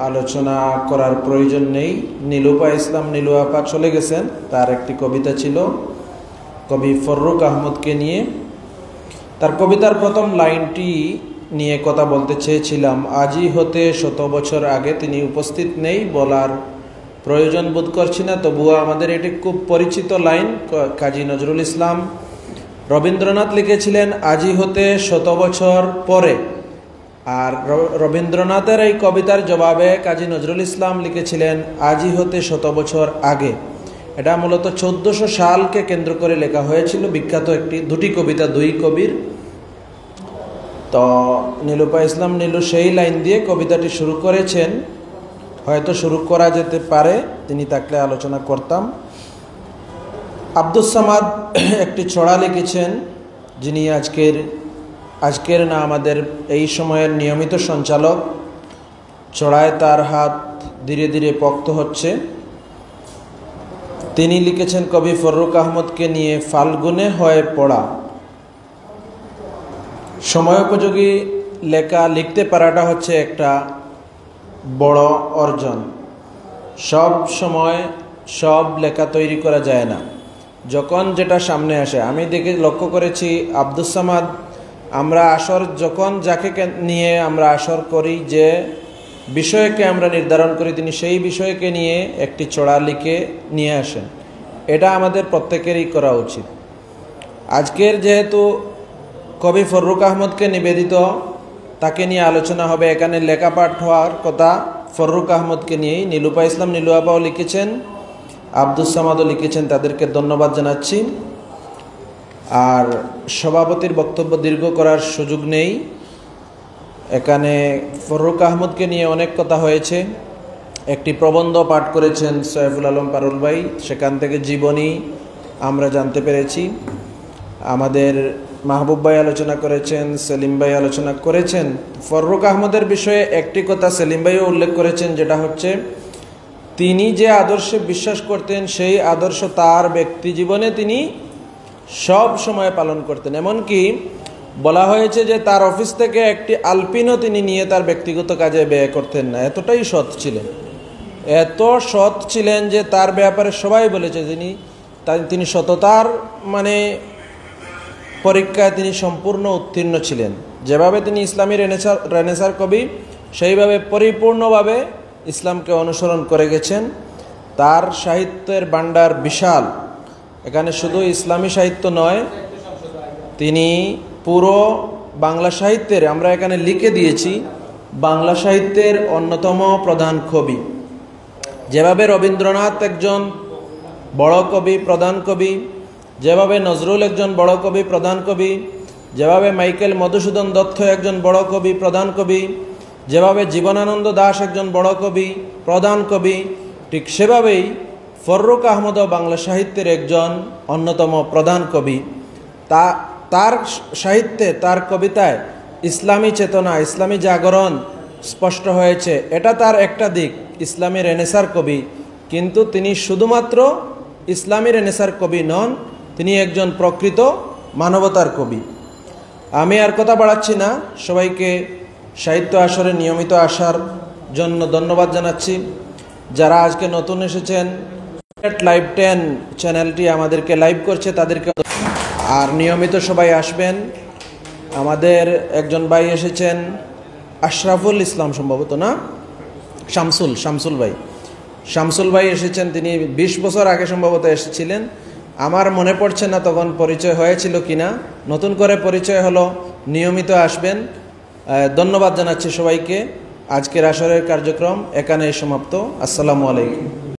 আলোচনা করার প্রয়োজন নেই। নীলুপা ইসলাম নীলু আপা চলে গেছেন, তার একটি কবিতা ছিল কবি ফররুক আহমদকে নিয়ে। তার কবিতার প্রথম লাইনটি নিয়ে কথা বলতে চেয়েছিলাম। আজই হতে 100 বছর আগে, তিনি উপস্থিত নেই, বলার প্রয়োজন বোধ করছি না, তবুও আমাদের এটি খুব পরিচিত লাইন। কাজী নজরুল ইসলাম রবীন্দ্রনাথ লিখেছিলেন আজই হতে 100 বছর পরে, আর রবীন্দ্রনাথের এই কবিতার জবাবে কাজী নজরুল ইসলাম লিখেছিলেন আজই হতে 100 বছর আগে। এটা মূলত 1400 সালকে কেন্দ্র করে লেখা হয়েছিল। বিখ্যাত দুটি কবিতা, দুই কবির। তো নীলুপা ইসলাম নীলু সেই লাইন দিয়ে কবিতাটি শুরু করেছেন। হয়তো শুরু করা যেতে পারে, তিনি থাকলে আলোচনা করতাম। আব্দুস সামাদ একটি ছড়া লিখেছেন, যিনি আজকের না আমাদের এই সময়ের নিয়মিত সঞ্চালক। ছড়ায় তার হাত ধীরে ধীরে পোক্ত হচ্ছে। তিনি লিখেছেন কবি ফররুক আহমদকে নিয়ে, ফাল্গুনে হয় পড়া। সময়োপযোগী লেখা লিখতে পারাটা হচ্ছে একটা বড় অর্জন। সব সময় সব লেখা তৈরি করা যায় না, যখন যেটা সামনে আসে। আমি লক্ষ্য করেছি আব্দুস সামাদ, আমরা আসর যখন যাকে নিয়ে আমরা আসর করি, যে বিষয়কে আমরা নির্ধারণ করি, তিনি সেই বিষয়কে নিয়ে একটি ছড়া লিখে নিয়ে আসেন। এটা আমাদের প্রত্যেকেরই করা উচিত। আজকের যেহেতু কবি ফররুক আহমদকে নিবেদিত, তাকে নিয়ে আলোচনা হবে। এখানে লেখাপাঠ হওয়ার কথা ফররুক আহমদকে নিয়েই। নীলুপা ইসলাম নীলু আপাও লিখেছেন, আব্দুস সামাদও লিখেছেন, তাদেরকে ধন্যবাদ জানাচ্ছি। আর সভাপতির বক্তব্য দীর্ঘ করার সুযোগ নেই। এখানে ফররুক আহমদকে নিয়ে অনেক কথা হয়েছে। একটি প্রবন্ধ পাঠ করেছেন সৈফুল আলম পারুল ভাই, সেখান থেকে জীবনী আমরা জানতে পেরেছি। আমাদের মাহবুব ভাই আলোচনা করেছেন, সেলিম ভাই আলোচনা করেছেন। ফররুক আহমদের বিষয়ে একটি কথা সেলিম ভাইও উল্লেখ করেছেন, যেটা হচ্ছে তিনি যে আদর্শে বিশ্বাস করতেন, সেই আদর্শ তার ব্যক্তি জীবনে তিনি সব সময় পালন করতেন। এমনকি বলা হয়েছে যে তার অফিস থেকে একটি আলপিনও তিনি নিয়ে তার ব্যক্তিগত কাজে ব্যয় করতেন না। এতটাই সৎ ছিলেন, এত সৎ ছিলেন যে তার ব্যাপারে সবাই বলেছে তিনি সততার পরীক্ষায় তিনি সম্পূর্ণ উত্তীর্ণ ছিলেন। যেভাবে তিনি ইসলামী রেনেসার কবি, সেইভাবে পরিপূর্ণভাবে ইসলামকে অনুসরণ করে গেছেন। তার সাহিত্যের ভান্ডার বিশাল। এখানে শুধু ইসলামী সাহিত্য নয়, তিনি পুরো বাংলা সাহিত্যের, আমরা এখানে লিখে দিয়েছি, বাংলা সাহিত্যের অন্যতম প্রধান কবি। যেভাবে রবীন্দ্রনাথ একজন বড় কবি, প্রধান কবি, যেভাবে নজরুল একজন বড় কবি, প্রধান কবি, যেভাবে মাইকেল মধুসূদন দত্ত একজন বড় কবি, প্রধান কবি, যেভাবে জীবনানন্দ দাশ একজন বড় কবি, প্রধান কবি, ঠিক সেভাবেই ফররুক আহমদও বাংলা সাহিত্যের একজন অন্যতম প্রধান কবি। তার সাহিত্যে, তার কবিতায় ইসলামী চেতনা, ইসলামী জাগরণ স্পষ্ট হয়েছে। এটা তার একটা দিক, ইসলামী রেনেসার কবি। কিন্তু তিনি শুধুমাত্র ইসলামী রেনেসার কবি নন, তিনি একজন প্রকৃত মানবতার কবি। আমি আর কথা বাড়াচ্ছি না, সবাইকে সাহিত্য আসরে নিয়মিত আসার জন্য ধন্যবাদ জানাচ্ছি। যারা আজকে নতুন এসেছেন, লাইভ 10 চ্যানেলটি আমাদেরকে লাইভ করছে, তাদেরকে, আর নিয়মিত সবাই আসবেন। আমাদের একজন ভাই এসেছেন, আশরাফুল ইসলাম সম্ভবত, না শামসুল ভাই এসেছেন। তিনি 20 বছর আগে সম্ভবত এসেছিলেন, আমার মনে পড়ছে না তখন পরিচয় হয়েছিল কিনা। নতুন করে পরিচয় হলো, নিয়মিত আসবেন। ধন্যবাদ জানাচ্ছি সবাইকে। আজকের আসরের কার্যক্রম এখানেই সমাপ্ত। আসসালামু আলাইকুম।